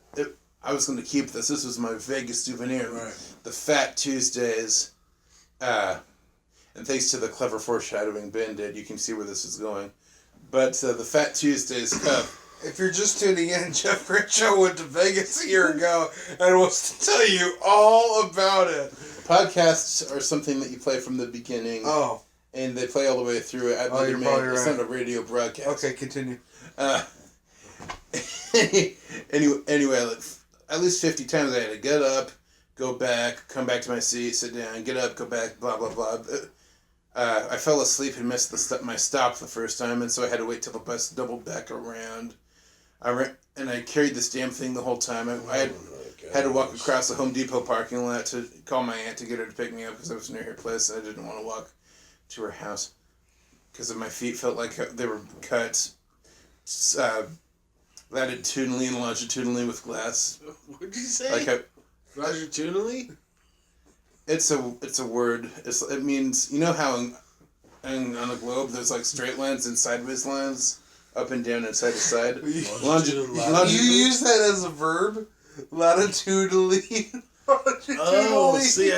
I was going to keep this. This was my Vegas souvenir. Right. The Fat Tuesdays, and thanks to the clever foreshadowing Ben did, you can see where this is going. But the Fat Tuesdays cup. If you're just tuning in, Jeff Richo went to Vegas a year ago and wants to tell you all about it. Podcasts are something that you play from the beginning. Oh. And they play all the way through it. You're probably It's right. not a radio broadcast. Okay, continue. Anyway, like, at least 50 times I had to get up, go back, come back to my seat, sit down, get up, go back, blah, blah, blah. I fell asleep and missed my stop the first time, and so I had to wait till the bus doubled back around. And I carried this damn thing the whole time. I had to walk across the Home Depot parking lot to call my aunt to get her to pick me up because I was near her place, and I didn't want to walk to her house because my feet felt like they were cut latitudinally and longitudinally with glass. What did you say? Longitudinally? It's a word. It means, you know how on a globe there's like straight lines and sideways lines, up and down and side to side. You use that as a verb? Latitudinally. Oh, see,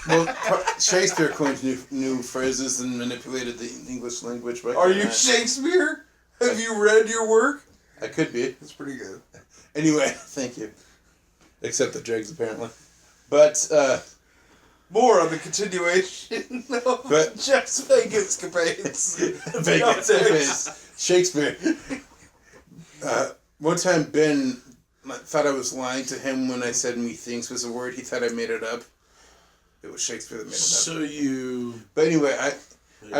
Well, Shakespeare coined new phrases and manipulated the English language. Are you Shakespeare? Have you read your work? I could be. It's pretty good. Anyway, thank you. Except the dregs, apparently. But, more on the continuation of Jeff's Vegas capades. Vegas capades. Shakespeare. One time Ben thought I was lying to him when I said methinks was a word. He thought I made it up. It was Shakespeare that made it up. But anyway, I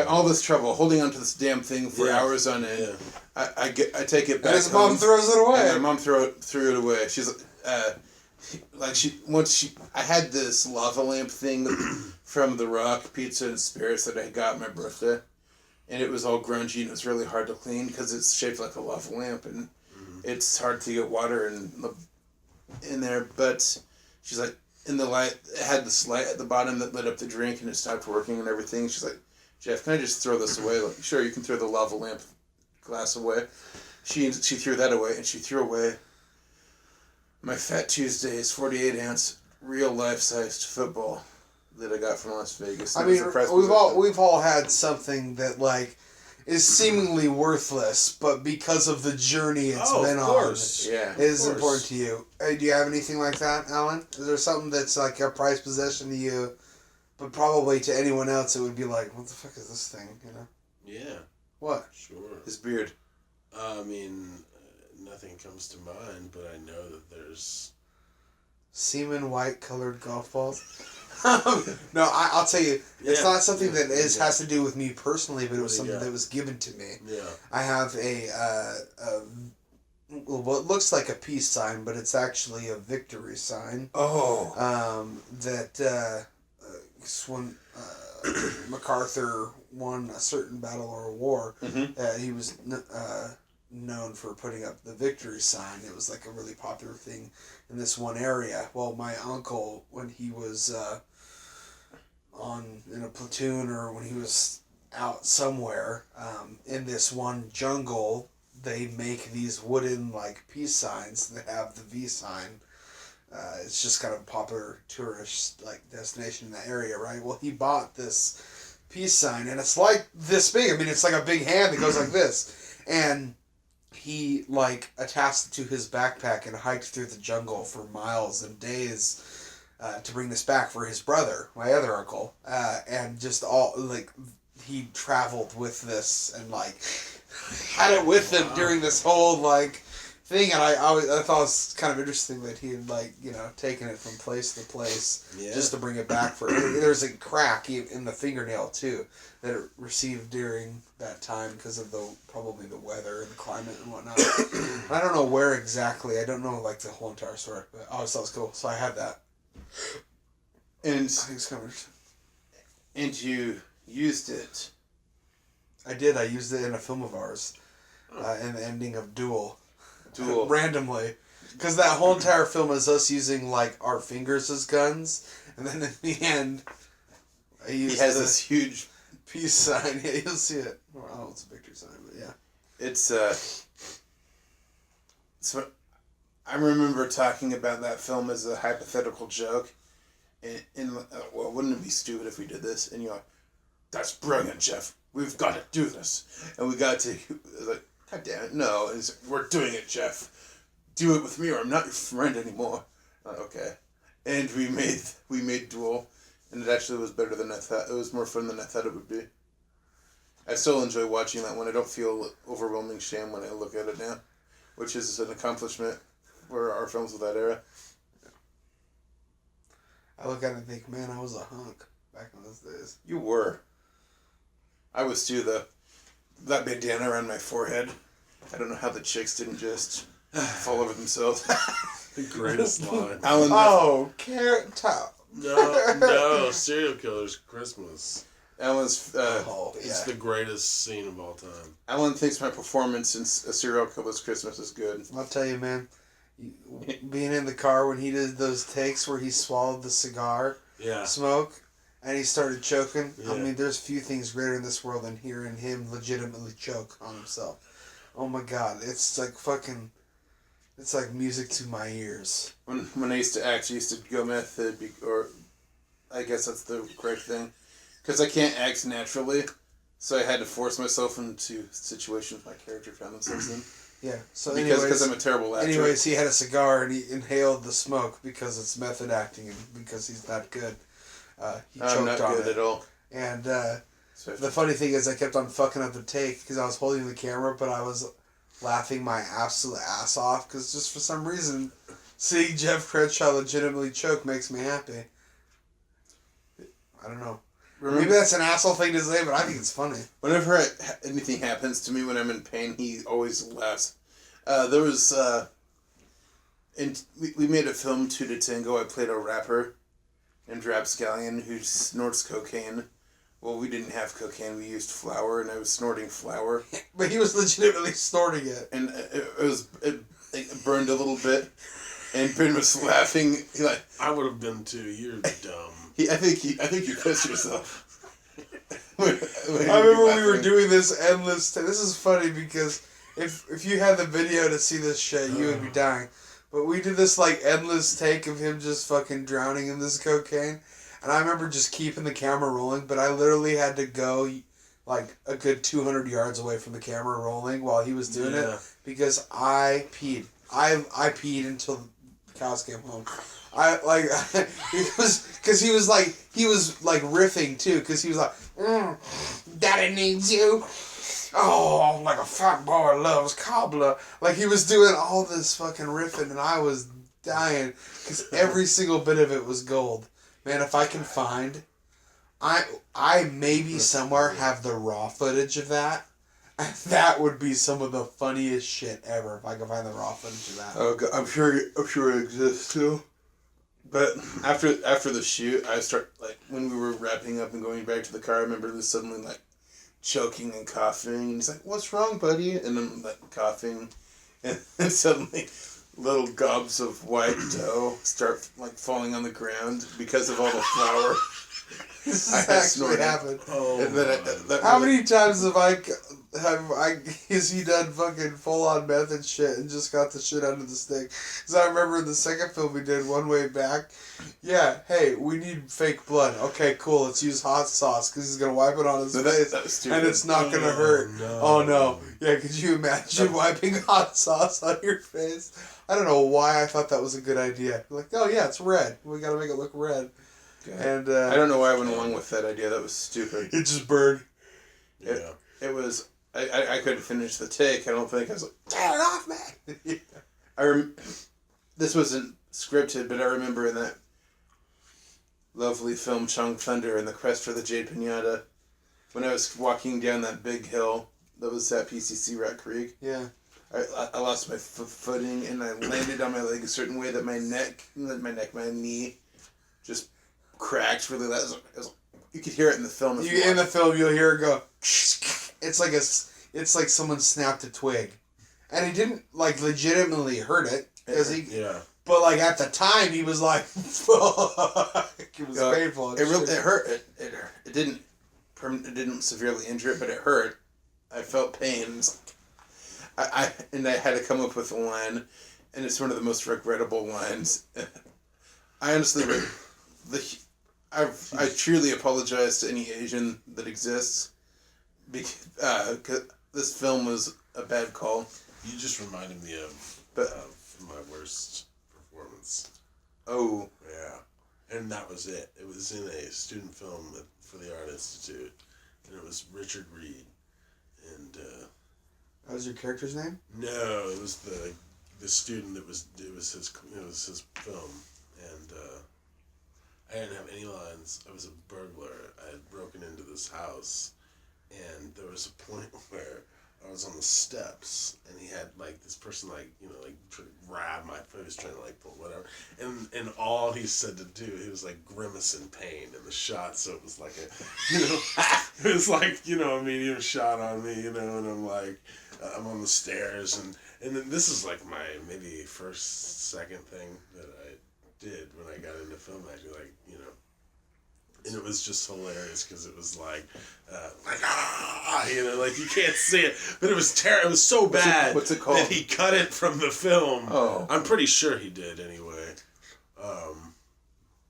all this trouble holding onto this damn thing for hours on end. Yeah. I take it back. And his mom throws it away. And my mom threw it away. She's I had this lava lamp thing from the Rock Pizza and Spirits that I got on my birthday, and it was all grungy and it was really hard to clean because it's shaped like a lava lamp and it's hard to get water in there. But she's like, in the light, it had this light at the bottom that lit up the drink and it stopped working and everything. She's like, Jeff, can I just throw this away? Like, sure, you can throw the lava lamp glass away. She threw that away, and she threw away my Fat Tuesdays 48-ounce real life-sized football that I got from Las Vegas. I mean, we've all had something that like is seemingly worthless, but because of the journey it's been on, is important to you. Hey, do you have anything like that, Alan? Is there something that's like a prized possession to you, but probably to anyone else it would be like, what the fuck is this thing? You know? Yeah. What? Sure. His beard. I mean, nothing comes to mind, but I know that there's semen white colored golf balls. No, I'll tell you, it's not something that has to do with me personally, but it was something that was given to me. Yeah. I have what looks like a peace sign, but it's actually a victory sign. Oh. That when MacArthur won a certain battle or a war, he was known for putting up the victory sign. It was like a really popular thing in this one area. Well, my uncle, when he was in a platoon or when he was out somewhere in this one jungle, they make these wooden like peace signs that have the V sign. It's just kind of a popular tourist like destination in that area, right? Well, he bought this peace sign, and it's like this big. I mean, it's like a big hand that goes like this, and he like attached it to his backpack and hiked through the jungle for miles and days to bring this back for his brother, my other uncle, and just all like he traveled with this and like had it with him during this whole like thing, and I thought it was kind of interesting that he had like taken it from place to place just to bring it back for. There's a crack in the fingernail too that it received during that time because of probably the weather and the climate and whatnot. I don't know where exactly. I don't know like the whole entire story, but I always thought it was cool. So I had that, and I think it's kind of interesting. And you used it. I did. I used it in a film of ours, in the ending of Duel. Randomly, because that whole entire film is us using like our fingers as guns, and then in the end, he has this huge peace sign. Yeah, you'll see it. Well, I don't know, it's a victory sign, but yeah, it's So I remember talking about that film as a hypothetical joke, and well, wouldn't it be stupid if we did this? And you're like, "That's brilliant, Jeff. We've got to do this." And we got to like, "God damn it, no! We're doing it, Jeff. Do it with me, or I'm not your friend anymore." Okay, and we made Duel, and it actually was better than I thought. It was more fun than I thought it would be. I still enjoy watching that one. I don't feel overwhelming shame when I look at it now, which is an accomplishment for our films of that era. I look at it and think, man, I was a hunk back in those days. You were. I was too, though. That bandana around my forehead. I don't know how the chicks didn't just fall over themselves. The greatest line. Alan. Oh, Carrot Top. No, Serial Killer's Christmas. Alan's. It's the greatest scene of all time. Alan thinks my performance in A Serial Killer's Christmas is good. I'll tell you, man. Being in the car when he did those takes where he swallowed the cigar smoke and he started choking. Yeah. I mean, there's few things greater in this world than hearing him legitimately choke on himself. Oh my God, it's like fucking. It's like music to my ears. When I used to act, I used to go method, or I guess that's the correct thing, because I can't act naturally, so I had to force myself into situations my character found themselves in. Yeah. So because I'm a terrible actor. Anyways, he had a cigar and he inhaled the smoke because it's method acting and because he's that good. He choked on it. I'm not good at all. And the funny thing is, I kept on fucking up the take because I was holding the camera, but I was laughing my absolute ass off because just for some reason, seeing Jeff Crenshaw legitimately choke makes me happy. I don't know. Maybe that's an asshole thing to say, but I think it's funny. Whenever anything happens to me when I'm in pain, he always laughs. There was, and we made a film, Two to Tango. I played a rapper named Rapscallion who snorts cocaine. Well, we didn't have cocaine. We used flour, and I was snorting flour. But he was legitimately snorting it. And it burned a little bit, and Ben was laughing. I would have been too. You're dumb. I think you pissed yourself. I remember we were doing this endless. This is funny because if you had the video to see this shit, you would be dying. But we did this like endless take of him just fucking drowning in this cocaine. And I remember just keeping the camera rolling, but I literally had to go like a good 200 yards away from the camera rolling while he was doing it because I peed. I peed until the cows came home. Because he was like riffing too, because he was like, Daddy needs you. Oh, like a fat boy loves cobbler. Like he was doing all this fucking riffing, and I was dying because every single bit of it was gold. Man, if I can find, I maybe somewhere have the raw footage of that. That would be some of the funniest shit ever if I could find the raw footage of that. Oh, God, I'm sure it exists too. But after the shoot, I start like when we were wrapping up and going back to the car. I remember this suddenly like choking and coughing. And he's like, "What's wrong, buddy?" And I'm like coughing, and suddenly little gobs of white dough start like falling on the ground because of all the flour. This has actually happened. Oh, and then how many times have Is he done fucking full on meth and shit and just got the shit out of the stick? Because I remember in the second film we did one way back. Yeah, hey, we need fake blood. Okay, cool. Let's use hot sauce because he's gonna wipe it on his face, and it's not gonna hurt. No. Oh no! Yeah, could you imagine wiping hot sauce on your face? I don't know why I thought that was a good idea. Like, oh yeah, it's red. We gotta make it look red. And I don't know why I went along with that idea. That was stupid. It just burned. Yeah. It was. I couldn't finish the take. I don't think. I was like, turn it off, man. Yeah. This wasn't scripted, but I remember in that lovely film Chung Thunder and the Quest for the Jade Pinata, when I was walking down that big hill that was at PCC Rat Creek. Yeah. I lost my footing and I landed on my leg a certain way that my knee just cracked really loud. You could hear it in the film. In the film, you'll hear it go. It's like someone snapped a twig, and he didn't like legitimately hurt it because he. Yeah. But like at the time, he was like, "Fuck!" It was painful. It hurt. It didn't severely injure it, but it hurt. I felt pain. I had to come up with a line, and it's one of the most regrettable lines. I honestly, I truly apologize to any Asian that exists, because this film was a bad call. You just reminded me of my worst performance. Oh. Yeah. And that was it. It was in a student film for the Art Institute, and it was Richard Reed, and that was your character's name? No, it was the student it was his film, and I didn't have any lines. I was a burglar. I had broken into this house, and there was a point where I was on the steps, and he had like this person trying to grab my foot, he was trying to like pull whatever, and all he said to do, he was like grimace in pain in the shot, so it was like it was like a medium shot on me, and I'm like, I'm on the stairs, and then this is like my maybe second thing that I did when I got into film acting, and it was just hilarious because it was like you can't see it, but it was terrible. It was so bad. What's it called? That he cut it from the film. Oh, I'm pretty sure he did anyway, but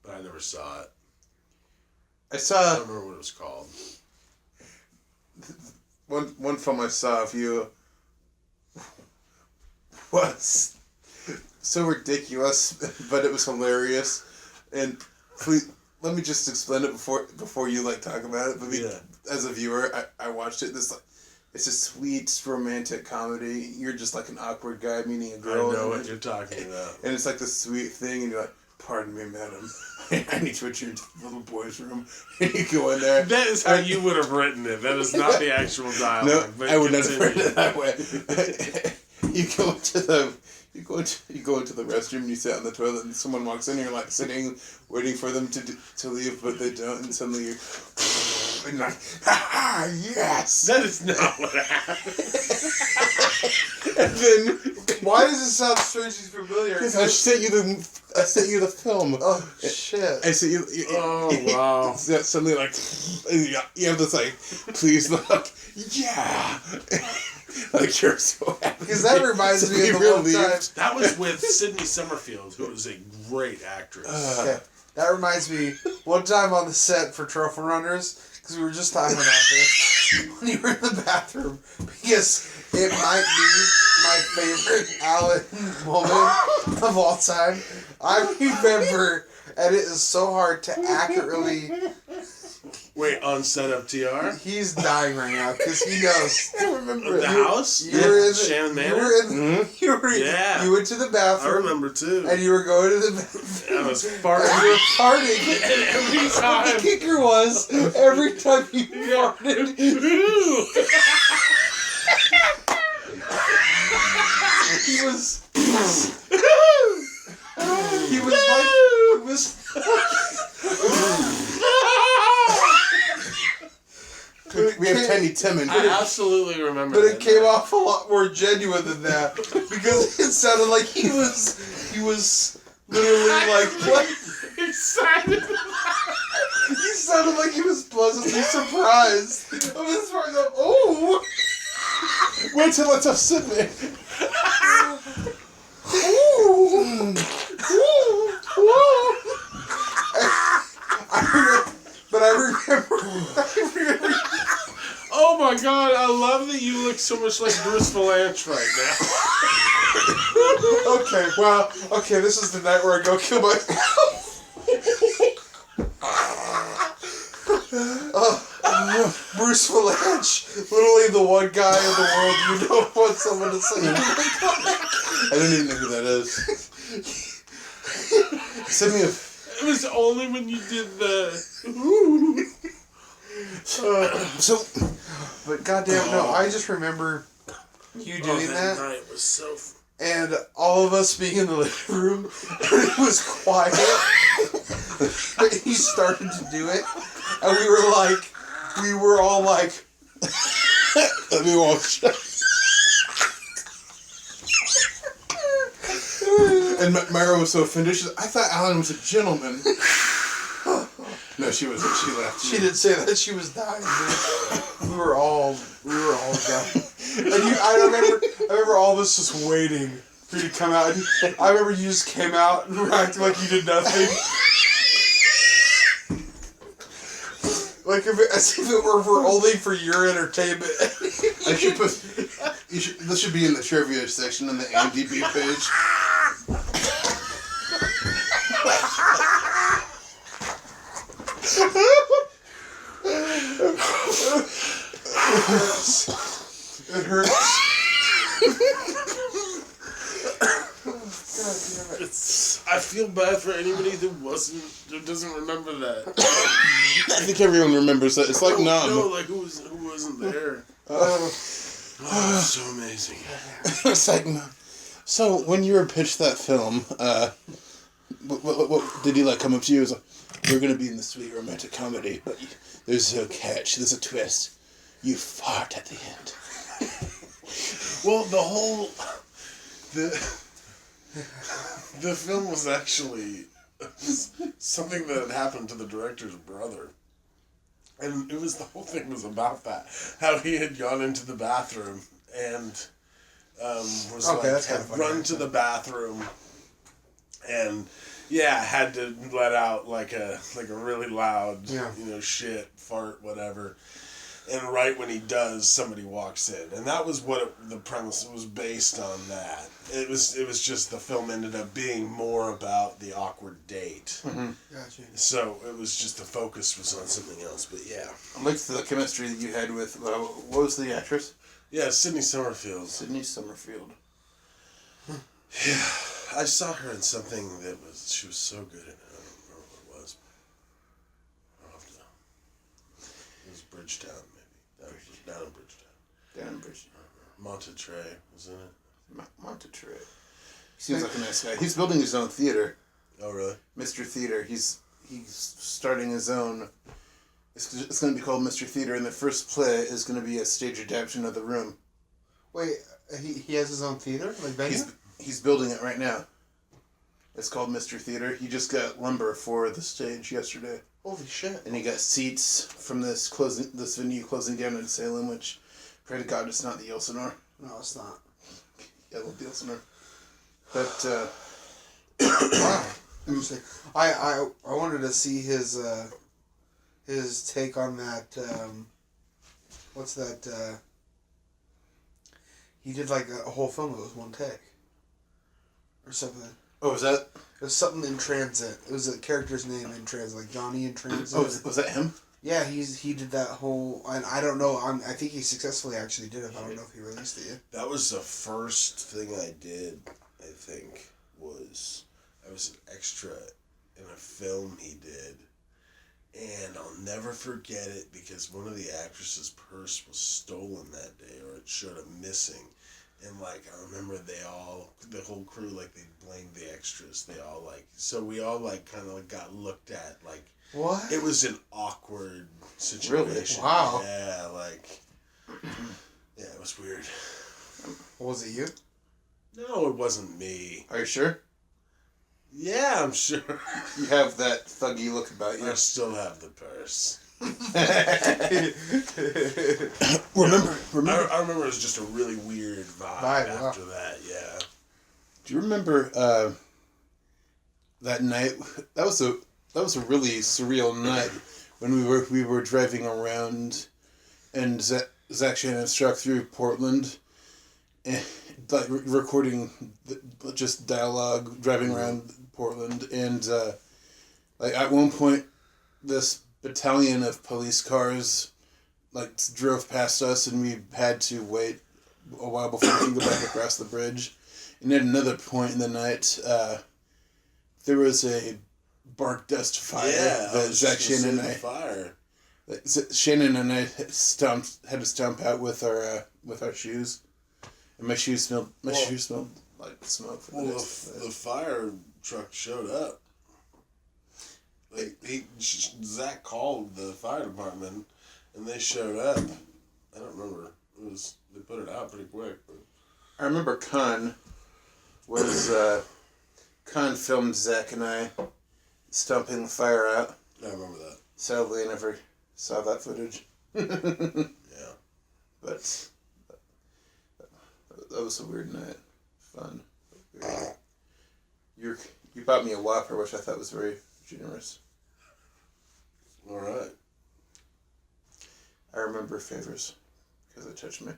I never saw it. I don't remember what it was called. One film I saw of you was so ridiculous, but it was hilarious. And please, let me just explain it before you talk about it. But as a viewer, I watched it. It's a sweet romantic comedy. You're just like an awkward guy meeting a girl. I know what you're talking about. And it's like the sweet thing, and you're like, "Pardon me, madam, I need to enter the little boy's room." And you go in there. That is how you would have written it. That is not the actual dialogue. No, but I would not have written it that way. You go into the restroom and you sit on the toilet and someone walks in and you're like sitting waiting for them to leave, but they don't, and suddenly you and like, ha, yes. That is not what happened. And then why does it sound strangely familiar? Because I sent you the film. Oh shit! I sent you. Oh wow! Suddenly you have this please look, yeah. Like you're so happy. Because that reminds me of the one time. That was with Sydney Summerfield, who was a great actress. Yeah. That reminds me, one time on the set for Trophy Runners, because we were just talking about this, when you were in the bathroom, because it might be my favorite Alan moment of all time. I remember, and it is so hard to accurately... Wait, on set of TR? He's dying right now because he knows. I remember the house. You were in Shannon Manor. You went to the bathroom. I remember too. And you were going to the bathroom. I was farting. And you were farting. And every time. The kicker was every time you farted. He was we have Tiny Tim in I here. absolutely remember but that. It came off a lot more genuine than that. Because it sounded like he was literally what? Excited. He sounded like he was pleasantly surprised. I was like, oh! Wait till it's a Sydney. But I remember. Oh my god, I love that you look so much like Bruce Valanche right now. Okay, well, okay, this is the night where I go kill myself. Bruce Valanche, literally the one guy in the world you don't want someone to say. I don't even know who that is. Send me a... It was only when you did the... So... But goddamn, no, I just remember you doing that. night was so... And all of us being in the living room, and it was quiet. He started to do it, and we were all like, Let me watch. And Myra was so offended. She said, I thought Alan was a gentleman. No, she wasn't. She laughed. she didn't say that she was dying, dude. We were all dying. And I remember all of us just waiting for you to come out. I remember you just came out and were acting like you did nothing. Like as if it were for only for your entertainment. I should put... this should be in the trivia section on the IMDb page. It hurts. I feel bad for anybody who doesn't remember that. I think everyone remembers that. It's like numb. No, like who wasn't there? Oh, so amazing. It's like numb. So when you were pitched that film, what did he like come up to you? He was like, we're gonna be in the sweet romantic comedy, but there's no catch. There's a twist. You fart at the end. Well, the film was actually something that had happened to the director's brother. And it was, the whole thing was about that. How he had gone into the bathroom and was had run to the bathroom and had to let out like a really loud, shit, fart, whatever. And right when he does, somebody walks in, and that was what the premise was based on. That it was just the film ended up being more about the awkward date. Mm-hmm. Gotcha. So it was just the focus was on something else. But yeah, I liked the chemistry that you had with what was the actress? Yeah, Sydney Summerfield. Sydney Summerfield. Yeah, I saw her in something she was so good at it. I don't remember what it was. It was Bridgetown. Down in Bridgetown. Montetray was in it. Montetray. He seems like a nice guy. He's building his own theater. Oh, really? Mr. Theater. He's starting his own... It's going to be called Mr. Theater, and the first play is going to be a stage adaptation of The Room. Wait, he has his own theater? Like venue? He's building it right now. It's called Mr. Theater. He just got lumber for the stage yesterday. Holy shit. And he got seats from this venue closing down in Salem, which, pray to God, it's not the Elsinore. No, it's not. I love the Elsinore. But, wow. Interesting. I wanted to see his take on that, what's that, he did like a whole film that was one take. Or something. Oh, was that? It was something in transit. It was a character's name in transit, like Johnny in transit. Oh, was that him? Yeah, he did that whole, and I don't know. I think he successfully actually did it. But I don't know if he released it yet. That was the first thing I did. I think I was an extra in a film he did, and I'll never forget it because one of the actresses' purse was stolen that day, or it showed up missing. And, like, I remember the whole crew, like, they blamed the extras. They all, like, so we all, like, kind of, like, got looked at, like... What? It was an awkward situation. Really? Wow. Yeah, like... Yeah, it was weird. Was it you? No, it wasn't me. Are you sure? Yeah, I'm sure. You have that thuggy look about you. I still have the purse. remember. I remember it was just a really weird vibe after that. Yeah. Do you remember that night? That was a really surreal night when we were driving around, and Zach Shannon struck through Portland, and like recording just dialogue driving around Portland, and like at one point, this battalion of police cars like drove past us, and we had to wait a while before we could go back across the bridge. And at another point in the night, there was a bark dust fire that Zach Shannon and I Shannon and I had to stomp out with our shoes, and my shoes smelled like smoke. The fire truck showed up. Zach called the fire department, and they showed up. I don't remember. They put it out pretty quick. But. I remember Khan filmed Zach and I stomping the fire out. I remember that. Sadly, I never saw that footage. Yeah. But that was a weird night. Fun. You bought me a Whopper, which I thought was very generous. All right. I remember favors because it touched me.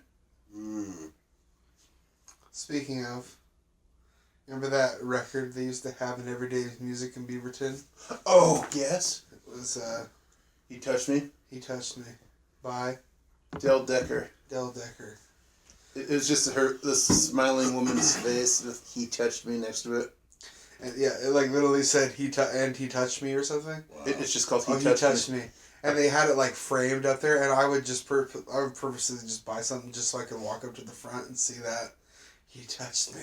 Speaking of, remember that record they used to have in Everyday's Music in Beaverton? Oh, yes. It was, He Touched Me? He Touched Me by Del Decker. Del Decker. It was just this smiling woman's face with "He Touched Me" next to it. And yeah, it like literally said he touched me or something. Wow. It's just called He Touched Me. And they had it like framed up there, and I would just purposely just buy something just so I could walk up to the front and see that he touched me.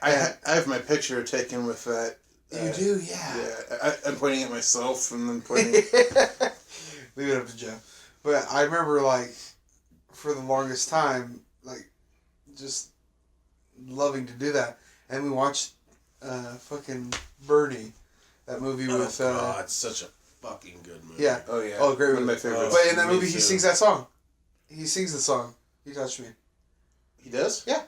I have my picture taken with that. You do, yeah. Yeah, I'm pointing at myself and then pointing. Leave it up to Joe. But I remember like for the longest time, like just loving to do that, and we watched fucking Bernie, that movie with. God, it's such a fucking good movie. Yeah. Oh yeah. Oh, great movie. One of my favorites. But in that movie, he sings that song. He sings the song. He Touched Me. He does? Yeah.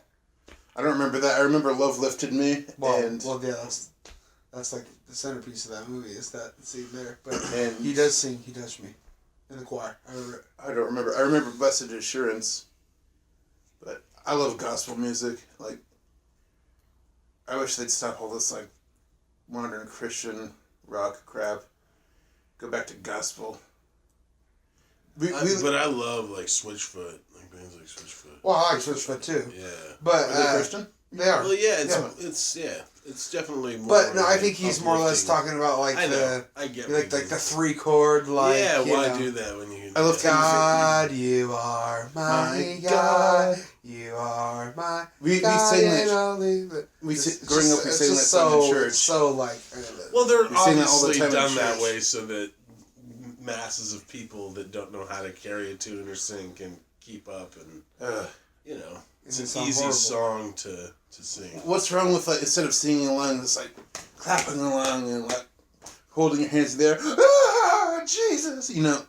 I don't remember that. I remember Love Lifted Me. Well, yeah, that's like the centerpiece of that movie is that scene there. But and he does sing He Touched Me in the choir. I don't remember. I remember Blessed Assurance. But I love gospel music. Like, I wish they'd stop all this like modern Christian rock crap. Go back to gospel. But I love like Switchfoot, like bands like Switchfoot. Well, I like Switchfoot too. Yeah. But are they Christian? They are. Well, yeah, it's definitely more. But no, I think he's more or less talking about like I like get the 3-chord like. Yeah, why know. do that when you? I love God, you are my God. You are my we God. sang that. Growing up, we sang that song in church. So like. Well, they're we sing that all the obviously time in done that church. way so that masses of people that don't know how to carry a tune or sing can keep up, and you know, it's an easy song to sing. What's wrong with like instead of singing along, it's like clapping along and like holding your hands there? Ah, Jesus! You know,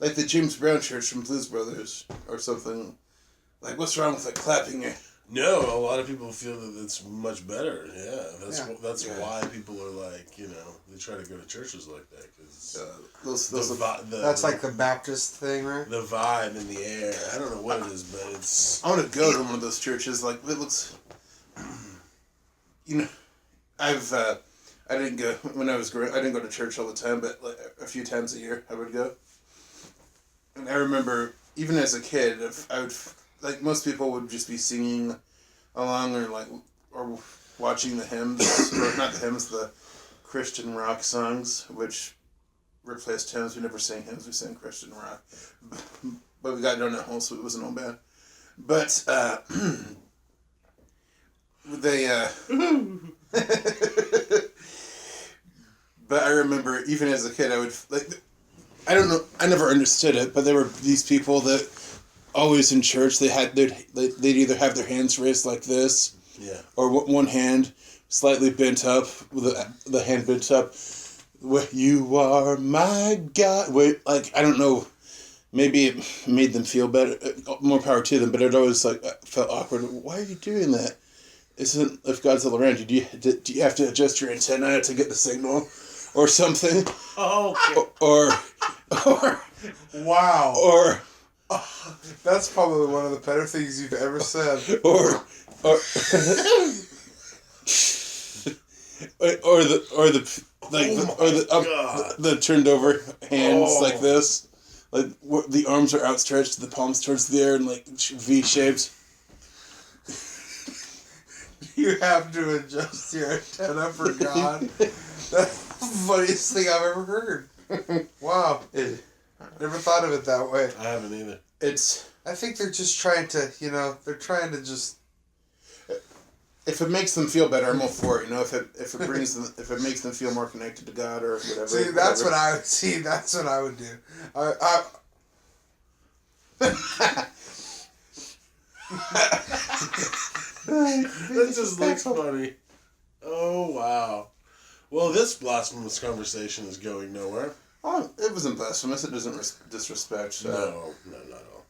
like the James Brown Church from Blues Brothers or something. Like, what's wrong with like clapping your? No, a lot of people feel that it's much better. Yeah, that's why people are like, you know, they try to go to churches like that because that's like the Baptist thing, right? The vibe in the air. I don't know what it is, but it's. I want to go to one of those churches. Like it looks. You know, I didn't go when I was growing. I didn't go to church all the time, but like a few times a year I would go. And I remember even as a kid, if I would. Like most people would just be singing along or watching the hymns, or not the hymns, the Christian rock songs, which replaced hymns. We never sang hymns, we sang Christian rock. But we got done at home, so it wasn't all bad. But but I remember even as a kid I would I don't know, I never understood it, but there were these people that always in church, they'd either have their hands raised like this, or one hand slightly bent up, with the hand bent up. You are my God. Wait, like I don't know maybe it made them feel better, more power to them, but it always like felt awkward. Why are you doing that? Isn't, if God's all around you, do you have to adjust your antenna to get the signal or something? Oh, okay. Or Wow. or That's probably one of the better things you've ever said. or the turned over hands like this, like the arms are outstretched, the palms towards the air and like V shaped. You have to adjust your antenna for God. That's the funniest thing I've ever heard. Wow. Never thought of it that way. I haven't either. I think they're just trying to, they're trying to just... If it makes them feel better, I'm all for it. If it brings them, if it makes them feel more connected to God or whatever. See, that's what I would do. That just looks funny. Oh, wow. Well, this blasphemous conversation is going nowhere. Oh, it wasn't blasphemous. It doesn't disrespect. No, not at all.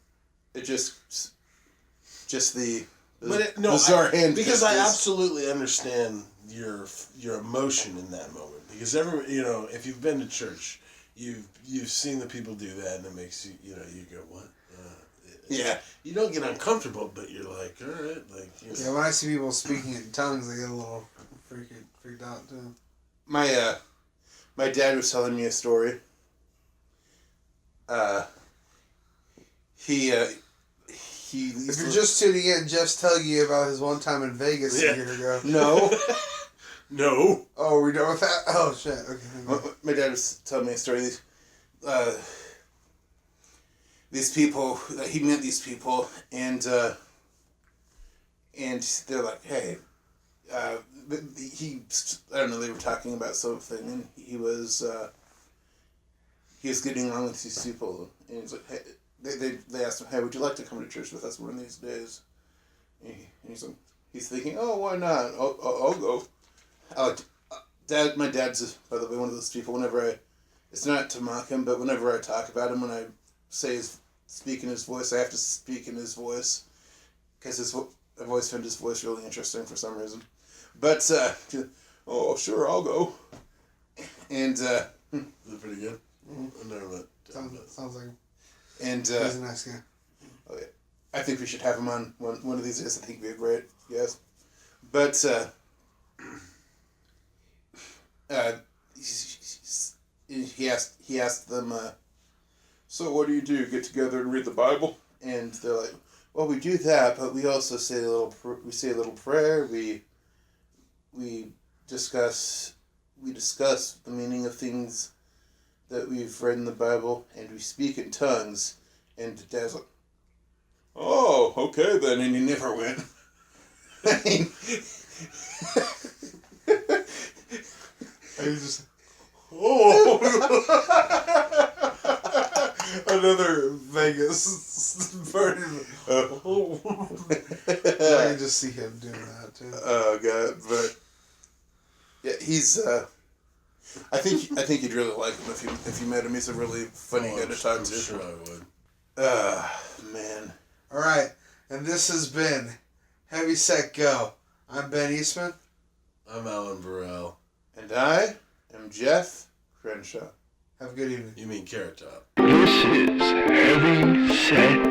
It just the bizarre hand because I gestures. absolutely understand your emotion in that moment, because if you've been to church, you've seen the people do that, and it makes you you go, what? Yeah. You don't get uncomfortable, but you're like, all right, like. Yeah, when I see people speaking in tongues, I get a little freaked out too. My dad was telling me a story. If you're just tuning in, Jeff's telling you about his one time in Vegas a year ago. No. No. Oh, are we done with that? Oh, shit. Okay. My dad was telling me a story. These people, he met these people, and they're like, hey, I don't know, they were talking about something, and he was getting along with these people, and he's like, hey, they asked him, hey, would you like to come to church with us one of these days? And he's thinking, oh, why not? I'll go. My dad's, by the way, one of those people, it's not to mock him, but whenever I talk about him, when I speak in his voice, I have to speak in his voice, because I've always found his voice really interesting for some reason. But, oh, sure, I'll go. And, Is it pretty good? Mm-hmm. I never met. Sounds like and he's a nice guy. Oh, yeah. I think we should have him on one of these days. I think he'd be a great guest. But, he asked them, so what do you do? Get together and read the Bible? And they're like, well, we do that, but we also say a little prayer. We discuss the meaning of things that we've read in the Bible, and we speak in tongues. And Dad's like, oh, okay then, and he never went. I mean, He's just, oh, another Vegas party. Oh. I can just see him doing that too. Oh God, but yeah, he's. I think you'd really like him if you met him. He's a really funny guy to talk to. I'm sure I would. Man. All right, and this has been Heavy Set Go. I'm Ben Eastman. I'm Alan Burrell. And I am Jeff Crenshaw. Have a good evening. You mean Carrot Top. This is Heavy Set